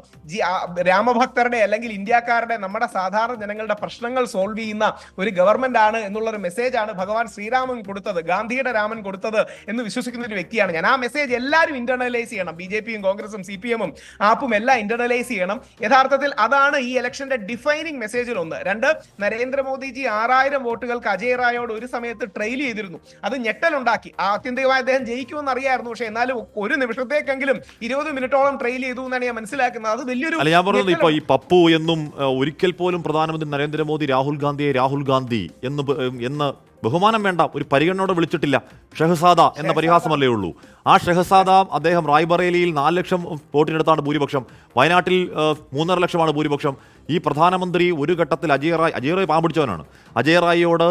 രാമഭക്തരുടെ അല്ലെങ്കിൽ ഇന്ത്യക്കാരുടെ, നമ്മുടെ സാധാരണ ജനങ്ങളുടെ പ്രശ്നങ്ങൾ സോൾവ് ചെയ്യുന്ന ഒരു ഗവൺമെന്റ് ആണ് എന്നുള്ളൊരു മെസ്സേജാണ് ഭഗവാൻ ശ്രീരാമൻ കൊടുത്തത്, ഗാന്ധിയുടെ രാമൻ കൊടുത്തത് എന്ന് വിശ്വസിക്കുന്ന ഒരു വ്യക്തിയാണ് ഞാൻ. ആ മെസ്സേജ് എല്ലാവരും ഇന്റർണലൈസ് ചെയ്യണം. BJPയും കോൺഗ്രസും CPM-ഉം ആപ്പും എല്ലാം ഇന്റർണലൈസ് ചെയ്യണം. യഥാർത്ഥത്തിൽ അതാണ് ഈ ഇലക്ഷന്റെ ഡിഫൈനിങ് മെസ്സേജിൽ ഒന്ന്. രണ്ട്, നരേന്ദ്രമോദിജി 6000 വോട്ടുകൾക്ക് അജയ് റായോട് ഒരു സമയത്ത് ട്രെയിൽ ചെയ്തിരുന്നു. അത് ഞെട്ടലുണ്ടാക്കി. ആത്യന്തികമായി അദ്ദേഹം ജയിക്കുമെന്ന് അറിയായിരുന്നു. പക്ഷെ എന്നാലും ഒരു നിമിഷത്തേക്കെങ്കിലും 20 മിനിറ്റോളം ട്രെയിൽ ചെയ്തു എന്നാണ് ഞാൻ മനസ്സിലാക്കുന്നത്. അത് വലിയൊരു, ഞാൻ പറഞ്ഞത് ഇപ്പൊ ഈ പപ്പു എന്നും ഒരിക്കൽ പോലും പ്രധാനമന്ത്രി നരേന്ദ്രമോദി രാഹുൽ ഗാന്ധിയെ രാഹുൽ ഗാന്ധി എന്ന് ബഹുമാനം വേണ്ട ഒരു പരിഗണനയോടെ വിളിച്ചിട്ടില്ല. ഷെഹസാദ എന്ന പരിഹാസമല്ലേ ഉള്ളൂ. ആ ഷെഹസാദ അദ്ദേഹം റായ്ബറേലിയിൽ 4 ലക്ഷം വോട്ടിനടുത്താണ് ഭൂരിപക്ഷം, വയനാട്ടിൽ 3.5 ലക്ഷമാണ് ഭൂരിപക്ഷം. ഈ പ്രധാനമന്ത്രി ഒരു ഘട്ടത്തിൽ അജയ് റായ് പാമ്പിടിച്ചവനാണ്. അജയ് റായിയോട്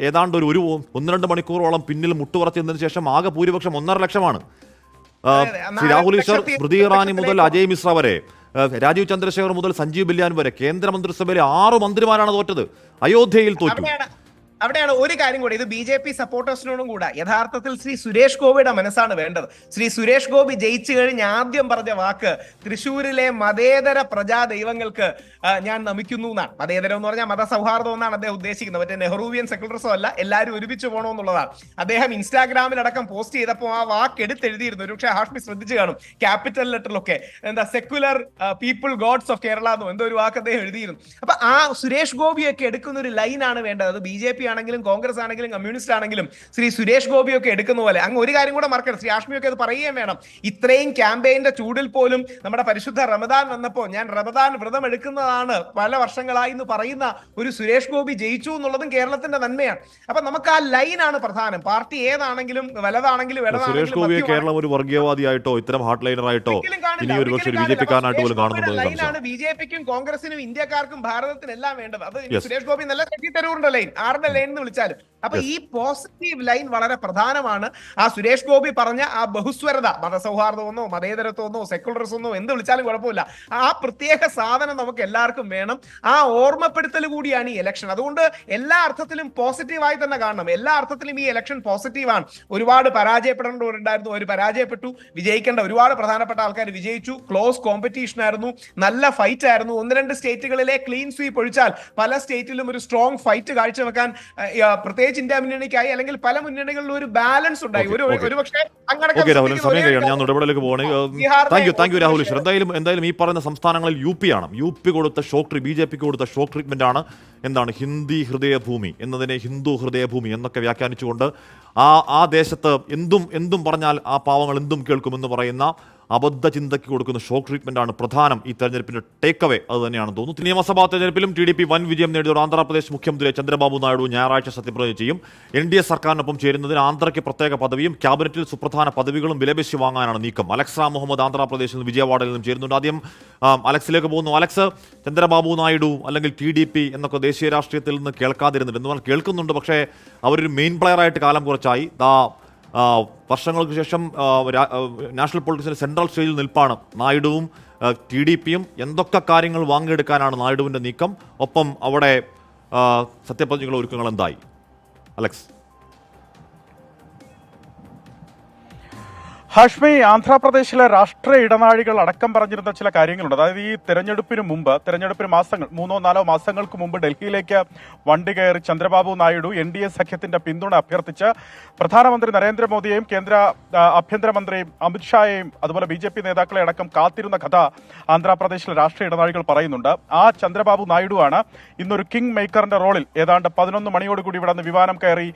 ഏതാണ്ട് ഒരു 1-2 മണിക്കൂറോളം പിന്നിൽ മുട്ടുപറച്ചതിന് ശേഷം ആകെ ഭൂരിപക്ഷം 1.5 ലക്ഷമാണ്. ശ്രീ രാഹുൽ ഈശ്വർ, സ്മൃതി ഇറാനി മുതൽ അജയ് മിശ്ര വരെ, രാജീവ് ചന്ദ്രശേഖർ മുതൽ സഞ്ജീവ് ബല്യാൻ വരെ കേന്ദ്രമന്ത്രിസഭയിലെ 6 മന്ത്രിമാരാണ് തോറ്റത്. അയോധ്യയിൽ തോറ്റു. അവിടെയാണ് ഒരു കാര്യം കൂടി, ഇത് BJP സപ്പോർട്ടേഴ്സിനോടും കൂടെ യഥാർത്ഥത്തിൽ ശ്രീ സുരേഷ് ഗോപിയുടെ മനസ്സാണ് വേണ്ടത്. ശ്രീ സുരേഷ് ഗോപി ജയിച്ചു കഴിഞ്ഞ് ആദ്യം പറഞ്ഞ വാക്ക് തൃശ്ശൂരിലെ മതേതര പ്രജാ ദൈവങ്ങൾക്ക് ഞാൻ നമിക്കുന്നു എന്നാണ്. മതേതരം എന്ന് പറഞ്ഞാൽ മതസൗഹാർദ്ദം എന്നാണ് അദ്ദേഹം ഉദ്ദേശിക്കുന്നത്. മറ്റേ നെഹ്റുവിയൻ സെക്യുലറിസം അല്ല, എല്ലാവരും ഒരുമിച്ച് പോകണമെന്നുള്ളതാണ്. അദ്ദേഹം ഇൻസ്റ്റാഗ്രാമിലടക്കം പോസ്റ്റ് ചെയ്തപ്പോൾ ആ വാക്ക് എടുത്തെഴുതിയിരുന്നു. ഒരുപക്ഷെ ഹാഷ്മി ശ്രദ്ധിച്ചു കാണും, ക്യാപിറ്റൽ ലെറ്ററിലൊക്കെ എന്താ secular people God's of Kerala എന്നോ എന്തോ ഒരു വാക്ക് അദ്ദേഹം എഴുതിയിരുന്നു. അപ്പൊ ആ സുരേഷ് ഗോപിയൊക്കെ എടുക്കുന്ന ഒരു ലൈനാണ് വേണ്ടത്. അത് BJP ആണെങ്കിലും കോൺഗ്രസ് ആണെങ്കിലും കമ്മ്യൂണിസ്റ്റ് ആണെങ്കിലും ശ്രീ സുരേഷ് ഗോപിയൊക്കെ എടുക്കുന്ന പോലെ. അങ്ങ് ഒരു കാര്യം കൂടെ മറക്കരുത്, ശ്രീ ഹാഷ്മിയൊക്കെ അത് പറയുകയും വേണം. ഇത്രയും ക്യാമ്പയിന്റെ ചൂടിൽ പോലും നമ്മുടെ പരിശുദ്ധ റമദാൻ വന്നപ്പോൾ ഞാൻ റമദാൻ വ്രതം എടുക്കുന്നതാണ് പല വർഷങ്ങളായി എന്ന് പറയുന്ന ഒരു സുരേഷ് ഗോപി ജയിച്ചു എന്നുള്ളതും കേരളത്തിന്റെ നന്മയാണ്. അപ്പൊ നമുക്ക് ആ ലൈനാണ് പ്രധാനം. പാർട്ടി ഏതാണെങ്കിലും വലതാണെങ്കിലും സുരേഷ് ഗോപിയെ കേരളം ഒരു വർഗീയവാദിയായിട്ടോ ഇത്തരം ഹാർഡ് ലൈനറായിട്ടോ ഇനി ഒരു പക്ഷേ BJP കാരനായിട്ട് പോലും കാണുന്നുണ്ടോ? BJPക്കും കോൺഗ്രസിനും ഇന്ത്യക്കാർക്കും ഭാരതത്തിനെല്ലാം വേണ്ടത്. അത് സുരേഷ് ഗോപി നല്ല ശശി തരൂറിന്റെ ലൈൻ, ആരുടെ ലൈൻ എന്ന് വിളിച്ചാലും. അപ്പൊ ഈ പോസിറ്റീവ് ലൈൻ വളരെ പ്രധാനമാണ്. ആ സുരേഷ് ഗോപി പറഞ്ഞ ആ ബഹുസ്വരത, മതസൗഹാർദ്ദമെന്നോ മതേതരത്വമെന്നോ സെക്യുലറിസമെന്നോ എന്ത് വിളിച്ചാലും കുഴപ്പമില്ല, ആ പ്രത്യേക സാധനം നമുക്ക് എല്ലാവർക്കും വേണം. ആ ഓർമ്മപ്പെടുത്തൽ കൂടിയാണ് ഈ ഇലക്ഷൻ. അതുകൊണ്ട് എല്ലാ അർത്ഥത്തിലും പോസിറ്റീവായി തന്നെ കാണണം. എല്ലാ അർത്ഥത്തിലും ഈ ഇലക്ഷൻ പോസിറ്റീവാണ്. ഒരുപാട് പരാജയപ്പെടേണ്ടവരുണ്ടായിരുന്നു, അവർ പരാജയപ്പെട്ടു. വിജയിക്കേണ്ട ഒരുപാട് പ്രധാനപ്പെട്ട ആൾക്കാർ വിജയിച്ചു. ക്ലോസ് കോമ്പറ്റീഷൻ ആയിരുന്നു, നല്ല ഫൈറ്റ് ആയിരുന്നു. 1-2 സ്റ്റേറ്റുകളിലെ ക്ലീൻ സ്വീപ്പ് ഒഴിച്ചാൽ പല സ്റ്റേറ്റിലും ഒരു സ്ട്രോങ് ഫൈറ്റ് കാഴ്ചവെക്കാൻ പ്രത്യേകിച്ച് ഇന്ത്യ മുന്നണിക്കായി അല്ലെങ്കിൽ പല മുന്നണികളിലും ഒരു ബാലൻസ് ഉണ്ടായി. ഒരുപക്ഷെ സമയം കഴിയാണ്, ഞാൻ ഇടപെടലേക്ക് പോകണേ. Thank you Rahul Eashwar. എന്തായാലും ഈ പറയുന്ന സംസ്ഥാനങ്ങളിൽ UP ആണ്. UP കൊടുത്ത ഷോക്ക്, BJPക്ക് കൊടുത്ത ഷോക്ക് ട്രീറ്റ്മെന്റ് ആണ്. എന്താണ് ഹിന്ദി ഹൃദയഭൂമി എന്നതിനെ ഹിന്ദു ഹൃദയഭൂമി എന്നൊക്കെ വ്യാഖ്യാനിച്ചുകൊണ്ട് ആ ദേശത്ത് എന്തും പറഞ്ഞാൽ ആ പാവങ്ങൾ എന്തും കേൾക്കുമെന്ന് പറയുന്ന അബദ്ധ ചിന്തയ്ക്ക് കൊടുക്കുന്ന ഷോക്ക് ട്രീറ്റ്മെന്റ് ആണ് പ്രധാനം ഈ തെരഞ്ഞെടുപ്പിന്റെ ടേക്ക് അവേ. അത് തന്നെയാണെന്ന് തോന്നുന്നു. നിയമസഭാ തെരഞ്ഞെടുപ്പിലും TDP വൻ വിജയം നേടിയ ആന്ധ്രാപ്രദേശ് മുഖ്യമന്ത്രി ചന്ദ്രബാബു നായിഡു ഞായറാഴ്ച സത്യപ്രതിജ്ഞ ചെയ്യും. NDA സർക്കാരിനൊപ്പം ചേരുന്നതിന് ആന്ധ്രയ്ക്ക് പ്രത്യേക പദവിയും ക്യാബിനറ്റിൽ സുപ്രധാന പദവികളും വിലപേശി വാങ്ങാനാണ് നീക്കം. അലക്സ് റാം മുഹമ്മദ് ആന്ധ്രാപ്രദേശിൽ നിന്ന് വിജയവാഡയിൽ നിന്നും ചേരുന്നുണ്ട്. ആദ്യം അലക്സിലേക്ക് പോകുന്നു. അലക്സ്, ചന്ദ്രബാബു നായിഡു അല്ലെങ്കിൽ TDP എന്നൊക്കെ ദേശീയ രാഷ്ട്രീയത്തിൽ നിന്ന് കേൾക്കാതിരുന്നുണ്ട്, എന്നാൽ കേൾക്കുന്നുണ്ട്. പക്ഷേ അവരൊരു മെയിൻ പ്ലെയറായിട്ട് കാലം കുറച്ചായി. വർഷങ്ങൾക്ക് ശേഷം നാഷണൽ പൊളിറ്റിക്സിന്റെ സെൻട്രൽ സ്റ്റേജിൽ നിൽപ്പാണ് നായിഡുവും TDPയും. എന്തൊക്കെ കാര്യങ്ങൾ വാങ്ങിയെടുക്കാനാണ് നായിഡുവിൻ്റെ നീക്കം? ഒപ്പം അവിടെ സത്യപ്രതിജ്ഞകളുടെ ഒരുക്കങ്ങൾ എന്തായി? അലക്സ്. ഹാഷ്മി, ആന്ധ്രാപ്രദേശിലെ രാഷ്ട്രീയ ഇടനാഴികൾ അടക്കം പറഞ്ഞിരുന്ന ചില കാര്യങ്ങളുണ്ട്. അതായത് ഈ തെരഞ്ഞെടുപ്പിന് 3-4 മാസങ്ങൾക്ക് മുമ്പ് ഡൽഹിയിലേക്ക് വണ്ടി കയറി ചന്ദ്രബാബു നായിഡു NDA സഖ്യത്തിന്റെ പിന്തുണ അഭ്യർത്ഥിച്ച് പ്രധാനമന്ത്രി നരേന്ദ്രമോദിയെയും കേന്ദ്ര ആഭ്യന്തരമന്ത്രി അമിത്ഷായെയും അതുപോലെ BJP നേതാക്കളെ അടക്കം കാത്തിരുന്ന കഥ ആന്ധ്രാപ്രദേശിലെ രാഷ്ട്രീയ ഇടനാഴികൾ പറയുന്നുണ്ട്. ആ ചന്ദ്രബാബു നായിഡു ആണ് ഇന്നൊരു കിങ് മേക്കറിന്റെ റോളിൽ ഏതാണ്ട് 11 മണിയോടുകൂടി ഇവിടെ നിന്ന് വിമാനം കയറി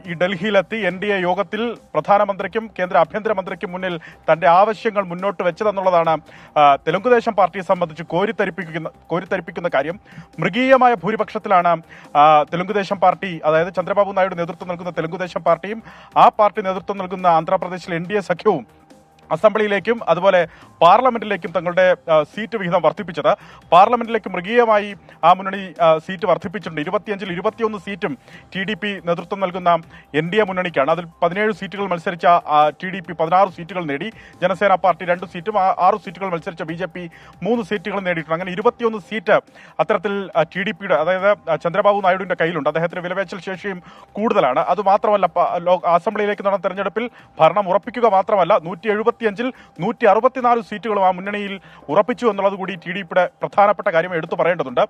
ഈ ഡൽഹിയിലെത്തി NDA യോഗത്തിൽ പ്രധാനമന്ത്രിക്കും കേന്ദ്ര ആഭ്യന്തരമന്ത്രിക്ക് മുന്നിൽ തന്റെ ആവശ്യങ്ങൾ മുന്നോട്ട് വെച്ചതെന്നുള്ളതാണ് തെലുങ്കുദേശം പാർട്ടിയെ സംബന്ധിച്ച് കോരിത്തരിപ്പിക്കുന്ന കാര്യം. മൃഗീയമായ ഭൂരിപക്ഷത്തിലാണ് തെലുങ്കുദേശം പാർട്ടി, അതായത് ചന്ദ്രബാബു നായിഡു നേതൃത്വം നൽകുന്ന തെലുങ്കുദേശം പാർട്ടിയും ആ പാർട്ടി നേതൃത്വം നൽകുന്ന ആന്ധ്രാപ്രദേശിലെ NDA സഖ്യവും അസംബ്ലിയിലേക്കും അതുപോലെ പാർലമെന്റിലേക്കും തങ്ങളുടെ സീറ്റ് വിഹിതം വർദ്ധിപ്പിച്ചത്. പാർലമെന്റിലേക്ക് മൃഗീയമായി ആ മുന്നണി സീറ്റ് വർദ്ധിപ്പിച്ചിട്ടുണ്ട്. 25-ൽ 21 സീറ്റും TDP നേതൃത്വം നൽകുന്ന NDA മുന്നണിക്കാണ്. അതിൽ 17 സീറ്റുകൾ മത്സരിച്ച TDP 16 സീറ്റുകൾ നേടി. ജനസേന പാർട്ടി 2 സീറ്റും 6 സീറ്റുകൾ മത്സരിച്ച BJP 3 സീറ്റുകൾ നേടിയിട്ടുണ്ട്. അങ്ങനെ 21 സീറ്റ് അത്തരത്തിൽ TDPയുടെ, അതായത് ചന്ദ്രബാബു നായിഡുവിന്റെ കയ്യിലുണ്ട്. അദ്ദേഹത്തിന് വിലപേശൽ ശേഷിയും കൂടുതലാണ്. അതുമാത്രമല്ല, അസംബ്ലിയിലേക്ക് നടന്ന തെരഞ്ഞെടുപ്പിൽ ഭരണം ഉറപ്പിക്കുക മാത്രമല്ല 175-ൽ 164 സീറ്റുകളും ആ മുന്നണിയിൽ ഉറപ്പിച്ചു എന്നുള്ളത് കൂടി TDPയുടെ പ്രധാനപ്പെട്ട കാര്യം എടുത്തു പറയേണ്ടതുണ്ട്.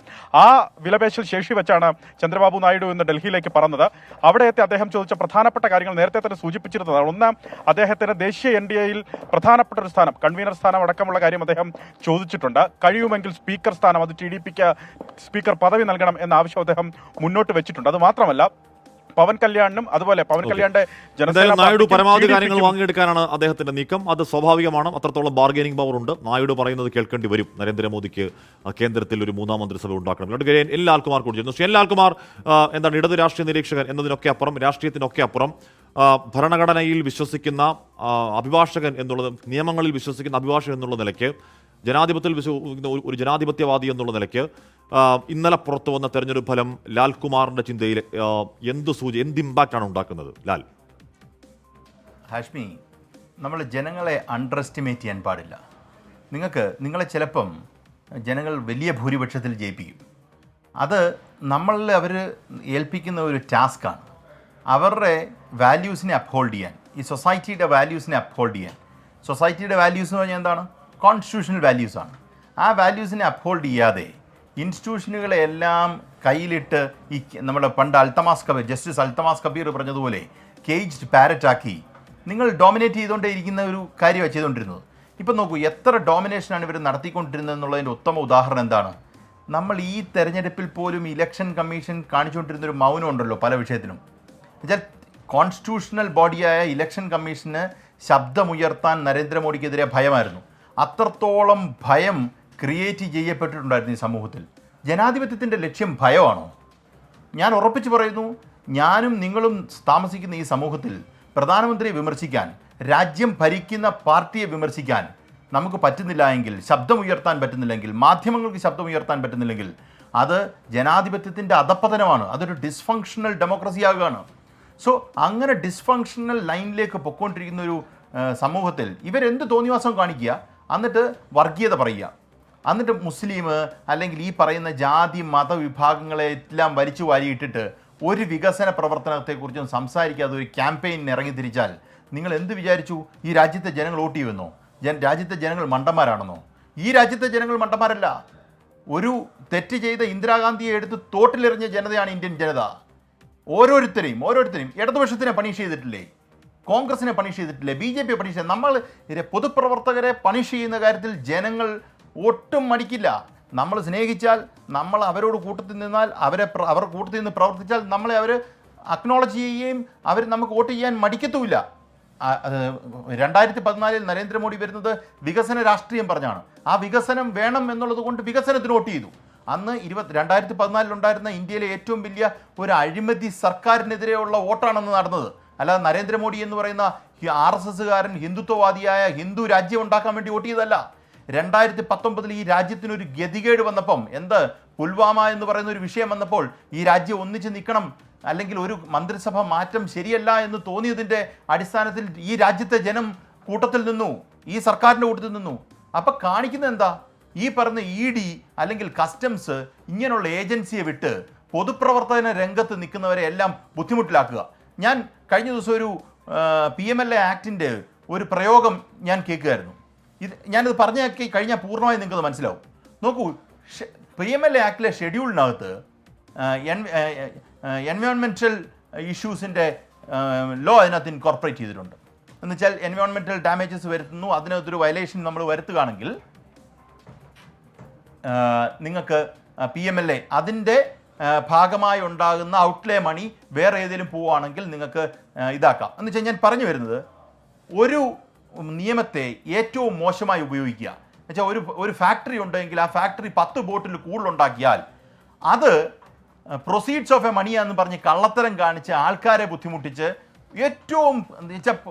ആ വിലപേശൽ ശേഷി വെച്ചാണ് ചന്ദ്രബാബു നായിഡു ഇന്ന് ഡൽഹിയിലേക്ക് പറന്നത്. അവിടെ എത്തി അദ്ദേഹം ചോദിച്ച പ്രധാനപ്പെട്ട കാര്യങ്ങൾ നേരത്തെ തന്നെ സൂചിപ്പിച്ചിരുന്നതാണ്. ഒന്ന്, അദ്ദേഹത്തിന് ദേശീയ NDAയിൽ പ്രധാനപ്പെട്ട ഒരു സ്ഥാനം, കൺവീനർ സ്ഥാനം അടക്കമുള്ള കാര്യം അദ്ദേഹം ചോദിച്ചിട്ടുണ്ട്. കഴിയുമെങ്കിൽ സ്പീക്കർ സ്ഥാനം, അത് TDPക്ക് സ്പീക്കർ പദവി നൽകണം എന്ന ആവശ്യം അദ്ദേഹം മുന്നോട്ട് വെച്ചിട്ടുണ്ട്. അത് മാത്രമല്ല, പവൻ കല്യാണിനും അതുപോലെ പവൻ കല്യാണിന്റെ നായിഡു പരമാവധി കാര്യങ്ങൾ വാങ്ങിയെടുക്കാനാണ് അദ്ദേഹത്തിന്റെ നീക്കം. അത് സ്വാഭാവികമാണ്. അത്രത്തോളം ബാർഗൈനിങ് പവർ ഉണ്ട്. നായിഡു പറയുന്നത് കേൾക്കേണ്ടി വരും. നരേന്ദ്രമോദിക്ക് കേന്ദ്രത്തിൽ ഒരു 3ാം മന്ത്രിസഭ ഉണ്ടാക്കണം. എൻ ലാൽകുമാർ കൂടി ചെയ്യുന്നു. എൻ ലാൽകുമാർ എന്താണ് ഇടത് രാഷ്ട്രീയ നിരീക്ഷകൻ എന്നതിനൊക്കെ അപ്പുറം, രാഷ്ട്രീയത്തിനൊക്കെ അപ്പുറം ഭരണഘടനയിൽ വിശ്വസിക്കുന്ന അഭിഭാഷകൻ എന്നുള്ളത്, നിയമങ്ങളിൽ വിശ്വസിക്കുന്ന അഭിഭാഷകൻ എന്നുള്ള നിലയ്ക്ക്, ജനാധിപത്യത്തിൽ ഒരു ജനാധിപത്യവാദി എന്നുള്ള നിലയ്ക്ക് ഇന്നലെ പുറത്തു വന്ന തെരഞ്ഞെടുപ്പ് ഫലം ലാൽകുമാറിന്റെ ചിന്തയിൽ എന്ത് ഇമ്പാക്റ്റാണ് ഉണ്ടാക്കുന്നത്? ലാൽ. ഹാഷ്മി, നമ്മൾ ജനങ്ങളെ അണ്ടർ എസ്റ്റിമേറ്റ് ചെയ്യാൻ പാടില്ല. നിങ്ങളെ ചിലപ്പം ജനങ്ങൾ വലിയ ഭൂരിപക്ഷത്തിൽ ജയിപ്പിക്കും. അത് നമ്മളിൽ അവർ ഏൽപ്പിക്കുന്ന ഒരു ടാസ്ക്കാണ്. അവരുടെ വാല്യൂസിനെ അപ്ഹോൾഡ് ചെയ്യാൻ, ഈ സൊസൈറ്റിയുടെ വാല്യൂസിനെ അപ്ഹോൾഡ് ചെയ്യാൻ. സൊസൈറ്റിയുടെ വാല്യൂസ് എന്ന് പറഞ്ഞാൽ എന്താണ്? കോൺസ്റ്റിറ്റ്യൂഷണൽ വാല്യൂസാണ്. ആ വാല്യൂസിനെ അപ്ഹോൾഡ് ചെയ്യാതെ ഇൻസ്റ്റിറ്റ്യൂഷനുകളെല്ലാം കയ്യിലിട്ട് ഈ നമ്മുടെ പണ്ട് ജസ്റ്റിസ് അൽത്തമാസ് കബീർ പറഞ്ഞതുപോലെ കേജ്ഡ് പാരറ്റാക്കി നിങ്ങൾ ഡോമിനേറ്റ് ചെയ്തുകൊണ്ടേ ഇരിക്കുന്ന ഒരു കാര്യമാണ് ചെയ്തുകൊണ്ടിരുന്നത്. ഇപ്പം നോക്കൂ, എത്ര ഡോമിനേഷനാണ് ഇവർ നടത്തിക്കൊണ്ടിരുന്നത് എന്നുള്ളതിൻ്റെ ഉത്തമ ഉദാഹരണം എന്താണ്? നമ്മൾ ഈ തെരഞ്ഞെടുപ്പിൽ പോലും ഇലക്ഷൻ കമ്മീഷൻ കാണിച്ചുകൊണ്ടിരുന്നൊരു മൗനം ഉണ്ടല്ലോ പല വിഷയത്തിനും. എന്നുവെച്ചാൽ കോൺസ്റ്റിറ്റ്യൂഷണൽ ബോഡിയായ ഇലക്ഷൻ കമ്മീഷന് ശബ്ദമുയർത്താൻ നരേന്ദ്രമോദിക്കെതിരെ ഭയമായിരുന്നു. അത്രത്തോളം ഭയം ക്രിയേറ്റ് ചെയ്യപ്പെട്ടിട്ടുണ്ടായിരുന്നു ഈ സമൂഹത്തിൽ. ജനാധിപത്യത്തിൻ്റെ ലക്ഷ്യം ഭയമാണോ? ഞാൻ ഉറപ്പിച്ച് പറയുന്നു, ഞാനും നിങ്ങളും താമസിക്കുന്ന ഈ സമൂഹത്തിൽ പ്രധാനമന്ത്രിയെ വിമർശിക്കാൻ, രാജ്യം ഭരിക്കുന്ന പാർട്ടിയെ വിമർശിക്കാൻ നമുക്ക് പറ്റുന്നില്ല എങ്കിൽ, ശബ്ദമുയർത്താൻ പറ്റുന്നില്ലെങ്കിൽ, മാധ്യമങ്ങൾക്ക് ശബ്ദമുയർത്താൻ പറ്റുന്നില്ലെങ്കിൽ, അത് ജനാധിപത്യത്തിൻ്റെ അധപ്പതനമാണ്. അതൊരു ഡിസ്ഫങ്ഷണൽ ഡെമോക്രസി ആകുകയാണ്. സോ അങ്ങനെ ഡിസ്ഫങ്ഷണൽ ലൈനിലേക്ക് പൊയ്ക്കൊണ്ടിരിക്കുന്ന ഒരു സമൂഹത്തിൽ ഇവരെന്ത് തോന്നിവാസം കാണിക്കുക, എന്നിട്ട് വർഗീയത പറയുക, എന്നിട്ട് മുസ്ലിം അല്ലെങ്കിൽ ഈ പറയുന്ന ജാതി മതവിഭാഗങ്ങളെ എല്ലാം വലിച്ചു വാരിയിട്ടിട്ട് ഒരു വികസന പ്രവർത്തനത്തെക്കുറിച്ചും സംസാരിക്കാതെ ഒരു ക്യാമ്പയിനിന് ഇറങ്ങി തിരിച്ചാൽ നിങ്ങൾ എന്ത് വിചാരിച്ചു? ഈ രാജ്യത്തെ ജനങ്ങൾ വോട്ട് ചെയ്യുമെന്നോ? രാജ്യത്തെ ജനങ്ങൾ മണ്ടന്മാരാണെന്നോ? ഈ രാജ്യത്തെ ജനങ്ങൾ മണ്ടന്മാരല്ല. ഒരു തെറ്റ് ചെയ്ത ഇന്ദിരാഗാന്ധിയെ എടുത്ത് തോട്ടിലെറിഞ്ഞ ജനതയാണ് ഇന്ത്യൻ ജനത. ഓരോരുത്തരെയും ഇടതുപക്ഷത്തിനെ പണിഷ് ചെയ്തിട്ടില്ലേ? കോൺഗ്രസിനെ പണിഷ് ചെയ്തിട്ടില്ലേ? BJP പണിഷ് ചെയ്ത് നമ്മൾ പൊതുപ്രവർത്തകരെ പണിഷ് ചെയ്യുന്ന കാര്യത്തിൽ ജനങ്ങൾ ഒട്ടും മടിക്കില്ല. നമ്മൾ സ്നേഹിച്ചാൽ, നമ്മൾ അവരോട് കൂട്ടത്തിൽ നിന്നാൽ, അവർ കൂട്ടത്തിൽ നിന്ന് പ്രവർത്തിച്ചാൽ നമ്മളെ അവർ അക്നോളജ് ചെയ്യുകയും അവർ നമുക്ക് വോട്ട് ചെയ്യാൻ മടിക്കത്തുമില്ല. 2014 നരേന്ദ്രമോദി വരുന്നത് വികസന രാഷ്ട്രീയം പറഞ്ഞാണ്. ആ വികസനം വേണം എന്നുള്ളത് കൊണ്ട് വികസനത്തിന് വോട്ട് ചെയ്തു. അന്ന് 2014 ഉണ്ടായിരുന്ന ഇന്ത്യയിലെ ഏറ്റവും വലിയ ഒരു അഴിമതി സർക്കാരിനെതിരെയുള്ള വോട്ടാണെന്ന് നടന്നത്. അല്ലാതെ നരേന്ദ്രമോദി എന്ന് പറയുന്ന RSSകാരൻ ഹിന്ദുത്വവാദിയായ ഹിന്ദു രാജ്യം ഉണ്ടാക്കാൻ വേണ്ടി വോട്ട് ചെയ്തതല്ല. 2019 ഈ രാജ്യത്തിനൊരു ഗതികേട് വന്നപ്പം, പുൽവാമ എന്ന് പറയുന്ന ഒരു വിഷയം വന്നപ്പോൾ ഈ രാജ്യം ഒന്നിച്ച് നിൽക്കണം, അല്ലെങ്കിൽ ഒരു മന്ത്രിസഭ മാറ്റം ശരിയല്ല എന്ന് തോന്നിയതിൻ്റെ അടിസ്ഥാനത്തിൽ ഈ രാജ്യത്തെ ജനം കൂട്ടത്തിൽ നിന്നു, ഈ സർക്കാരിൻ്റെ കൂട്ടത്തിൽ നിന്നു. അപ്പം കാണിക്കുന്നത് എന്താ? ഈ പറഞ്ഞ ED അല്ലെങ്കിൽ കസ്റ്റംസ് ഇങ്ങനെയുള്ള ഏജൻസിയെ വിട്ട് പൊതുപ്രവർത്തന രംഗത്ത് നിൽക്കുന്നവരെ എല്ലാം ബുദ്ധിമുട്ടിലാക്കുക. ഞാൻ കഴിഞ്ഞ ദിവസം ഒരു PMLA ആക്ടിൻ്റെ ഒരു പ്രയോഗം ഞാൻ കേൾക്കുകയായിരുന്നു. ഞാനിത് പറഞ്ഞാക്കി കഴിഞ്ഞാൽ പൂർണ്ണമായി നിങ്ങൾക്കത് മനസ്സിലാവും. നോക്കൂ, PMLA ആക്ടിലെ ഷെഡ്യൂളിനകത്ത് എൻവയോൺമെൻറ്റൽ ഇഷ്യൂസിൻ്റെ ലോ അതിനകത്ത് ഇൻകോർപ്പറേറ്റ് ചെയ്തിട്ടുണ്ട്. എന്നുവെച്ചാൽ എൻവയോൺമെൻറ്റൽ ഡാമേജസ് വരുത്തുന്നു, അതിനകത്തൊരു വയലേഷൻ നമ്മൾ വരുത്തുകയാണെങ്കിൽ നിങ്ങൾക്ക് PMLA അതിൻ്റെ ഭാഗമായി ഉണ്ടാകുന്ന ഔട്ട്ലേ മണി വേറെ ഏതെങ്കിലും പോവുകയാണെങ്കിൽ നിങ്ങൾക്ക് ഇതാക്കാം. എന്ന് വെച്ചാൽ ഞാൻ പറഞ്ഞു വരുന്നത്, ഒരു നിയമത്തെ ഏറ്റവും മോശമായി ഉപയോഗിക്കുക. എന്നുവെച്ചാൽ ഒരു ഫാക്ടറി ഉണ്ടെങ്കിൽ ആ ഫാക്ടറി 10 ബോട്ടിൽ കൂടുതലുണ്ടാക്കിയാൽ അത് പ്രൊസീഡ്സ് ഓഫ് എ മണിയാന്ന് പറഞ്ഞ് കള്ളത്തരം കാണിച്ച് ആൾക്കാരെ ബുദ്ധിമുട്ടിച്ച് ഏറ്റവും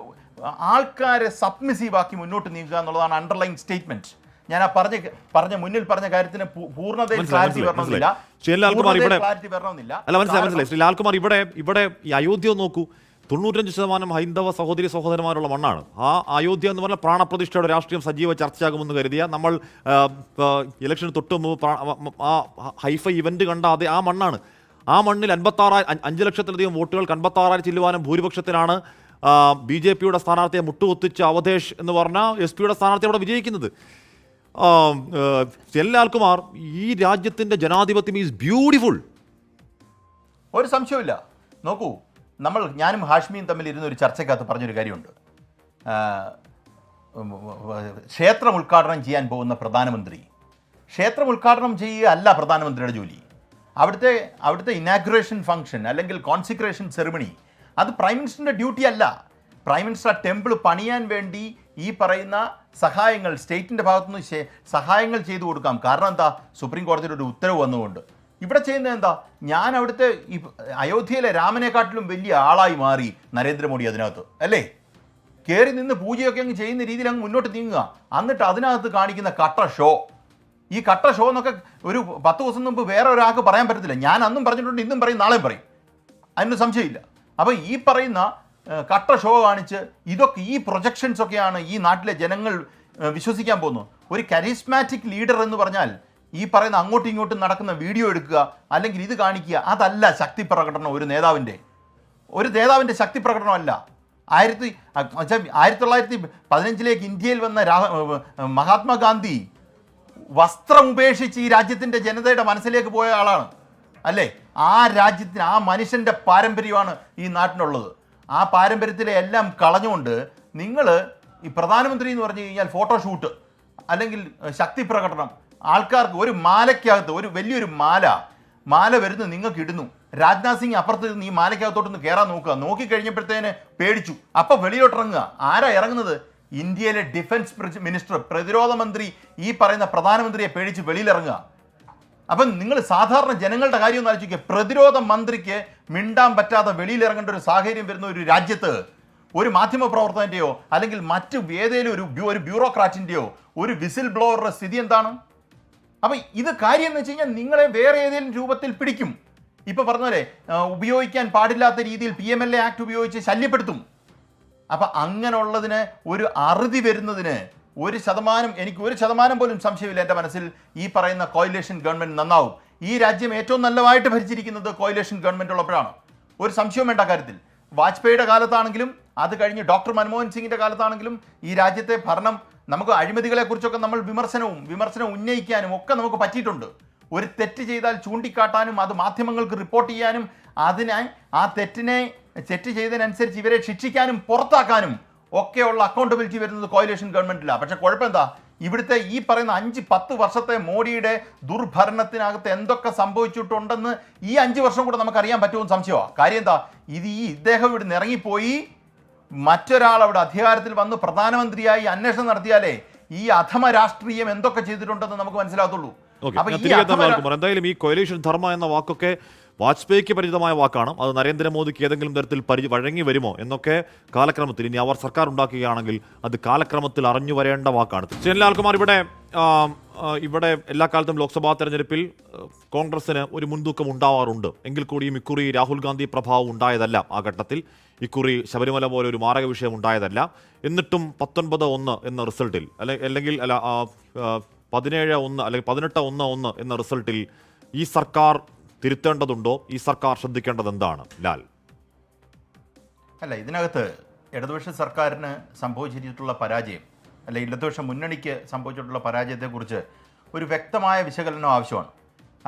ആൾക്കാരെ സബ്മിസീവാക്കി മുന്നോട്ട് നീക്കുക എന്നുള്ളതാണ് അണ്ടർലൈൻ സ്റ്റേറ്റ്മെന്റ്. ഞാൻ ആ മുന്നിൽ പറഞ്ഞ കാര്യത്തിന് പൂർണ്ണതയിൽ ക്ലാരിറ്റി വരണമെന്നില്ല. മനസ്സിലായി ശ്രീ ലാൽകുമാർ, ഇവിടെ ഈ അയോധ്യ നോക്കൂ, 95% ഹൈന്ദവ സഹോദരന്മാരുള്ള മണ്ണാണ്. ആ അയോധ്യ എന്ന് പറഞ്ഞാൽ പ്രാണപ്രതിഷ്ഠയുടെ രാഷ്ട്രീയം സജീവ ചർച്ചയാകുമെന്ന് കരുതിയ നമ്മൾ ഇലക്ഷന് തൊട്ട് മുമ്പ് ആ ഹൈഫൈ ഇവന്റ് കണ്ട ആ മണ്ണാണ്. ആ മണ്ണിൽ 5 ലക്ഷത്തിലധികം വോട്ടുകൾക്ക് 56 ചില്ലുവാനും ഭൂരിപക്ഷത്തിനാണ് BJPയുടെ സ്ഥാനാർത്ഥിയെ മുട്ടുകുത്തിച്ച് അവധേഷ് എന്ന് പറഞ്ഞ SP-യുടെ സ്ഥാനാർത്ഥി അവിടെ വിജയിക്കുന്നത്. ലാൽകുമാർ, ഈ രാജ്യത്തിൻ്റെ ജനാധിപത്യം ഈസ് ബ്യൂട്ടിഫുൾ, ഒരു സംശയമില്ല. നോക്കൂ, ഞാനും ഹാഷ്മിയും തമ്മിൽ ഇരുന്ന ഒരു ചർച്ചക്കകത്ത് പറഞ്ഞൊരു കാര്യമുണ്ട്. ക്ഷേത്രം ഉദ്ഘാടനം ചെയ്യാൻ പോകുന്ന പ്രധാനമന്ത്രി ക്ഷേത്രം ഉദ്ഘാടനം ചെയ്യുക അല്ല പ്രധാനമന്ത്രിയുടെ ജോലി. അവിടുത്തെ ഇനാഗുറേഷൻ ഫംഗ്ഷൻ അല്ലെങ്കിൽ കോൺസിക്രേഷൻ സെറിമണി അത് പ്രൈം മിനിസ്റ്ററിൻ്റെ ഡ്യൂട്ടി അല്ല. പ്രൈം മിനിസ്റ്റർ ടെമ്പിൾ പണിയാൻ വേണ്ടി ഈ പറയുന്ന സഹായങ്ങൾ സ്റ്റേറ്റിൻ്റെ ഭാഗത്തുനിന്ന് സഹായങ്ങൾ ചെയ്തു കൊടുക്കാം. കാരണം എന്താ? സുപ്രീം കോടതിയുടെ ഒരു ഉത്തരവ് വന്നുകൊണ്ട്. ഇവിടെ ചെയ്യുന്നത് എന്താ? ഞാൻ അവിടുത്തെ ഈ അയോധ്യയിലെ രാമനെക്കാട്ടിലും വലിയ ആളായി മാറി നരേന്ദ്രമോദി അതിനകത്ത്, അല്ലേ? കയറി നിന്ന് പൂജയൊക്കെ അങ്ങ് ചെയ്യുന്ന രീതിയിൽ അങ്ങ് മുന്നോട്ട് നീങ്ങുക. എന്നിട്ട് അതിനകത്ത് കാണിക്കുന്ന കട്ട ഷോ, ഈ കട്ട ഷോ എന്നൊക്കെ ഒരു 10 ദിവസം മുമ്പ് വേറെ ഒരാൾക്ക് പറയാൻ പറ്റത്തില്ല. ഞാൻ അന്നും പറഞ്ഞിട്ടുണ്ട്, ഇന്നും പറയും, നാളെയും പറയും, അതിനൊന്നും സംശയമില്ല. അപ്പോൾ ഈ പറയുന്ന കട്ട ഷോ കാണിച്ച് ഈ പ്രൊജക്ഷൻസ് ഒക്കെയാണ് ഈ നാട്ടിലെ ജനങ്ങൾ വിശ്വസിക്കാൻ പോകുന്നത്. ഒരു കരിസ്മാറ്റിക് ലീഡർ എന്ന് പറഞ്ഞാൽ ഈ പറയുന്ന അങ്ങോട്ടും ഇങ്ങോട്ടും നടക്കുന്ന വീഡിയോ എടുക്കുക, അല്ലെങ്കിൽ ഇത് കാണിക്കുക, അതല്ല ശക്തി പ്രകടനം. ഒരു നേതാവിൻ്റെ ശക്തി പ്രകടനമല്ല. 1915 ഇന്ത്യയിൽ വന്ന മഹാത്മാഗാന്ധി വസ്ത്രം ഉപേക്ഷിച്ച് ഈ രാജ്യത്തിൻ്റെ ജനതയുടെ മനസ്സിലേക്ക് പോയ ആളാണ് അല്ലേ? ആ രാജ്യത്തിന്, ആ മനുഷ്യൻ്റെ പാരമ്പര്യമാണ് ഈ നാട്ടിനുള്ളത്. ആ പാരമ്പര്യത്തിലെ എല്ലാം കളഞ്ഞുകൊണ്ട് നിങ്ങൾ ഈ പ്രധാനമന്ത്രി എന്ന് പറഞ്ഞു കഴിഞ്ഞാൽ ഫോട്ടോഷൂട്ട് അല്ലെങ്കിൽ ശക്തി പ്രകടനം, ആൾക്കാർക്ക് ഒരു മാലയ്ക്കകത്ത് ഒരു വലിയൊരു മാല വരുന്നത് നിങ്ങൾക്ക് ഇടുന്നു. രാജ്നാഥ് സിംഗ് അപ്പുറത്ത് നിന്ന് ഈ മാലയ്ക്കകത്തോട്ടൊന്ന് കയറാൻ നോക്കുക, നോക്കിക്കഴിഞ്ഞപ്പോഴത്തേന് പേടിച്ചു. അപ്പം വെളിയോട്ടിറങ്ങുക. ആരാ ഇറങ്ങുന്നത്? ഇന്ത്യയിലെ ഡിഫൻസ് മിനിസ്റ്റർ, പ്രതിരോധ മന്ത്രി ഈ പറയുന്ന പ്രധാനമന്ത്രിയെ പേടിച്ച് വെളിയിലിറങ്ങുക. അപ്പം നിങ്ങൾ സാധാരണ ജനങ്ങളുടെ കാര്യം ഒന്ന് ആലോചിക്കുക. പ്രതിരോധ മന്ത്രിക്ക് മിണ്ടാൻ പറ്റാതെ വെളിയിലിറങ്ങേണ്ട ഒരു സാഹചര്യം വരുന്ന ഒരു രാജ്യത്ത് ഒരു മാധ്യമ പ്രവർത്തകൻ്റെയോ അല്ലെങ്കിൽ മറ്റു ഏതെങ്കിലും ഒരു ബ്യൂറോക്രാറ്റിൻ്റെയോ ഒരു വിസിൽ ബ്ലോവറുടെ സ്ഥിതി എന്താണ്? അപ്പം ഇത് കാര്യം എന്ന് വെച്ച് കഴിഞ്ഞാൽ നിങ്ങളെ വേറെ ഏതെങ്കിലും രൂപത്തിൽ പിടിക്കും. ഇപ്പോൾ പറഞ്ഞ പോലെ ഉപയോഗിക്കാൻ പാടില്ലാത്ത രീതിയിൽ PMLA ആക്ട് ഉപയോഗിച്ച് ശല്യപ്പെടുത്തും. അപ്പം അങ്ങനെയുള്ളതിന് ഒരു അറുതി വരുന്നതിന് എനിക്ക് 1% പോലും സംശയമില്ല എൻ്റെ മനസ്സിൽ ഈ പറയുന്ന കോയിലേഷൻ ഗവൺമെൻറ് നന്നാവും. ഈ രാജ്യം ഏറ്റവും നല്ലതായിട്ട് ഭരിച്ചിരിക്കുന്നത് കോയിലേഷൻ ഗവൺമെൻറ് ഉള്ളപ്പോഴാണ്. ഒരു സംശയവും വേണ്ട കാര്യത്തിൽ. വാജ്പേയിയുടെ കാലത്താണെങ്കിലും അത് കഴിഞ്ഞ് ഡോക്ടർ മൻമോഹൻ സിംഗിൻ്റെ കാലത്താണെങ്കിലും ഈ രാജ്യത്തെ ഭരണം നമുക്ക് അഴിമതികളെക്കുറിച്ചൊക്കെ നമ്മൾ വിമർശനം ഉന്നയിക്കാനും ഒക്കെ നമുക്ക് പറ്റിയിട്ടുണ്ട്. ഒരു തെറ്റ് ചെയ്താൽ ചൂണ്ടിക്കാട്ടാനും അത് മാധ്യമങ്ങൾക്ക് റിപ്പോർട്ട് ചെയ്യാനും അതിനായി ആ തെറ്റ് ചെയ്തതിനനുസരിച്ച് ഇവരെ ശിക്ഷിക്കാനും പുറത്താക്കാനും ഒക്കെയുള്ള അക്കൗണ്ടബിലിറ്റി വരുന്നത് കോയിലേഷൻ ഗവൺമെൻറ്റിലാണ്. പക്ഷേ കുഴപ്പം എന്താ? ഇവിടുത്തെ ഈ പറയുന്ന 5-10 വർഷത്തെ മോഡിയുടെ ദുർഭരണത്തിനകത്ത് എന്തൊക്കെ സംഭവിച്ചിട്ടുണ്ടെന്ന് ഈ 5 വർഷം കൂടെ നമുക്കറിയാൻ പറ്റുമെന്ന് സംശയമാണ്. കാര്യം എന്താ? ഇദ്ദേഹം ഇവിടുന്ന് ഇറങ്ങിപ്പോയി മറ്റൊരാൾ അവിടെ അധികാരത്തിൽ വന്ന് പ്രധാനമന്ത്രിയായി അന്വേഷണം നടത്തിയാലേ ഈ അധമ രാഷ്ട്രീയം എന്തൊക്കെ ചെയ്തിട്ടുണ്ടെന്ന് നമുക്ക് മനസ്സിലാകത്തുള്ളൂ. എന്തായാലും ഈ കൊയലീഷൻ ധർമ്മ എന്ന വാക്കൊക്കെ വാജ്പേയിക്ക് പരിചിതമായ വാക്കാണ്. അത് നരേന്ദ്രമോദിക്ക് ഏതെങ്കിലും തരത്തിൽ വഴങ്ങി വരുമോ എന്നൊക്കെ കാലക്രമത്തിൽ, ഇനി അവർ സർക്കാർ ഉണ്ടാക്കുകയാണെങ്കിൽ അത് കാലക്രമത്തിൽ അറിഞ്ഞു വരേണ്ട വാക്കാണ്. ലാൽകുമാർ, ഇവിടെ എല്ലാ കാലത്തും ലോക്സഭാ തെരഞ്ഞെടുപ്പിൽ കോൺഗ്രസിന് ഒരു മുൻതൂക്കം ഉണ്ടാവാറുണ്ട്. എങ്കിൽ കൂടിയും ഇക്കുറി രാഹുൽ ഗാന്ധി പ്രഭാവം ഉണ്ടായതല്ല. ആ ഘട്ടത്തിൽ ഇക്കുറി ശബരിമല പോലെ ഒരു മാരക വിഷയം ഉണ്ടായതല്ല. എന്നിട്ടും 19-1 എന്ന റിസൾട്ടിൽ അല്ലെങ്കിൽ 17-1 അല്ലെങ്കിൽ 18-1 എന്ന റിസൾട്ടിൽ ഈ സർക്കാർ തിരുത്തേണ്ടതുണ്ടോ? ഈ സർക്കാർ ശ്രദ്ധിക്കേണ്ടത് എന്താണ് ലാൽ? അല്ല, ഇതിനകത്ത് ഇടതുപക്ഷ സർക്കാരിന് സംഭവിച്ചിട്ടുള്ള പരാജയം അല്ലെങ്കിൽ ഇടതുപക്ഷ മുന്നണിക്ക് സംഭവിച്ചിട്ടുള്ള പരാജയത്തെക്കുറിച്ച് ഒരു വ്യക്തമായ വിശകലനം ആവശ്യമാണ്.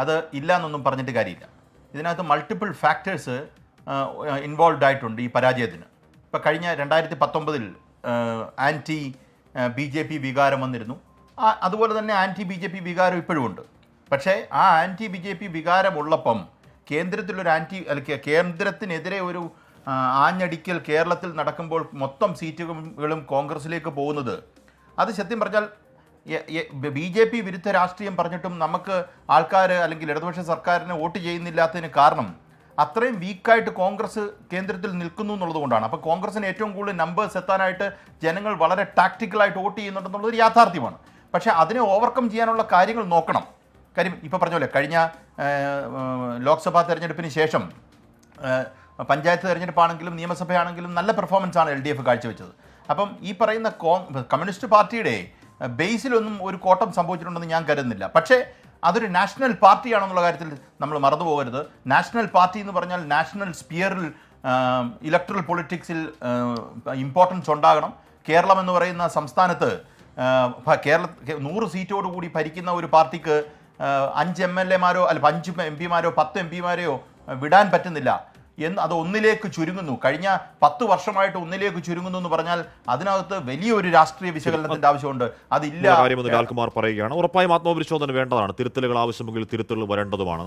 അത് ഇല്ല എന്നൊന്നും പറഞ്ഞിട്ട് കാര്യമില്ല. ഇതിനകത്ത് മൾട്ടിപ്പിൾ ഫാക്ടേഴ്സ് ഇൻവോൾവ് ആയിട്ടുണ്ട് ഈ പരാജയത്തിന്. ഇപ്പോൾ കഴിഞ്ഞ 2019 ആൻറ്റി BJP വികാരം വന്നിരുന്നു. അതുപോലെ തന്നെ ആൻറ്റി BJP വികാരം ഇപ്പോഴും ഉണ്ട്. പക്ഷേ ആ ആൻറ്റി BJP വികാരമുള്ളപ്പം കേന്ദ്രത്തിനെതിരെ ഒരു ആഞ്ഞടിക്കൽ കേരളത്തിൽ നടക്കുമ്പോൾ മൊത്തം സീറ്റുകളും കോൺഗ്രസിലേക്ക് പോകുന്നത്, അത് സത്യം പറഞ്ഞാൽ BJP വിരുദ്ധ രാഷ്ട്രീയം പറഞ്ഞിട്ടും നമുക്ക് ആൾക്കാർ അല്ലെങ്കിൽ ഇടതുപക്ഷ സർക്കാരിനെ വോട്ട് ചെയ്യുന്നില്ലാത്തതിന് കാരണം അത്രയും വീക്കായിട്ട് കോൺഗ്രസ് കേന്ദ്രത്തിൽ നിൽക്കുന്നു എന്നുള്ളത് കൊണ്ടാണ്. അപ്പോൾ കോൺഗ്രസിന് ഏറ്റവും കൂടുതൽ നമ്പേഴ്സ് എത്താനായിട്ട് ജനങ്ങൾ വളരെ ടാക്ടിക്കലായിട്ട് വോട്ട് ചെയ്യുന്നുണ്ടെന്നുള്ളതൊരു യാഥാർത്ഥ്യമാണ്. പക്ഷേ അതിനെ ഓവർകം ചെയ്യാനുള്ള കാര്യങ്ങൾ നോക്കണം. കാര്യം ഇപ്പോൾ പറഞ്ഞ പോലെ കഴിഞ്ഞ ലോക്സഭാ തെരഞ്ഞെടുപ്പിന് ശേഷം പഞ്ചായത്ത് തെരഞ്ഞെടുപ്പാണെങ്കിലും നിയമസഭയാണെങ്കിലും നല്ല പെർഫോമൻസാണ് LDF കാഴ്ചവെച്ചത്. അപ്പം ഈ പറയുന്ന കമ്മ്യൂണിസ്റ്റ് പാർട്ടിയുടെ ബേസിലൊന്നും ഒരു കോട്ടം സംഭവിച്ചിട്ടുണ്ടെന്ന് ഞാൻ കരുതുന്നില്ല. പക്ഷേ അതൊരു നാഷണൽ പാർട്ടിയാണെന്നുള്ള കാര്യത്തിൽ നമ്മൾ മറന്നു പോകരുത്. നാഷണൽ പാർട്ടി എന്ന് പറഞ്ഞാൽ നാഷണൽ സ്പിയറിൽ ഇലക്ട്രൽ പൊളിറ്റിക്സിൽ ഇമ്പോർട്ടൻസ് ഉണ്ടാകണം. കേരളം എന്ന് പറയുന്ന സംസ്ഥാനത്ത് 100 സീറ്റോടുകൂടി ഭരിക്കുന്ന ഒരു പാർട്ടിക്ക് 5 MLA-മാരോ അല്ല 5 MP-മാരോ 10 MP-മാരെയോ വിടാൻ പറ്റുന്നില്ല എന്ന് അത് ഒന്നിലേക്ക് ചുരുങ്ങുന്നു. കഴിഞ്ഞ 10 വർഷമായിട്ട് ഒന്നിലേക്ക് ചുരുങ്ങുന്നു എന്ന് പറഞ്ഞാൽ അതിനകത്ത് വലിയൊരു രാഷ്ട്രീയ വിശകലനത്തിന്റെ ആവശ്യമുണ്ട്. അതില്ല കാര്യമെന്ന് ലാൽകുമാർ പറയുകയാണ്. ഉറപ്പായും ആത്മപരിശോധന വേണ്ടതാണ്. തിരുത്തലുകൾ ആവശ്യമെങ്കിൽ തിരുത്തലുകൾ വരേണ്ടതുമാണ്.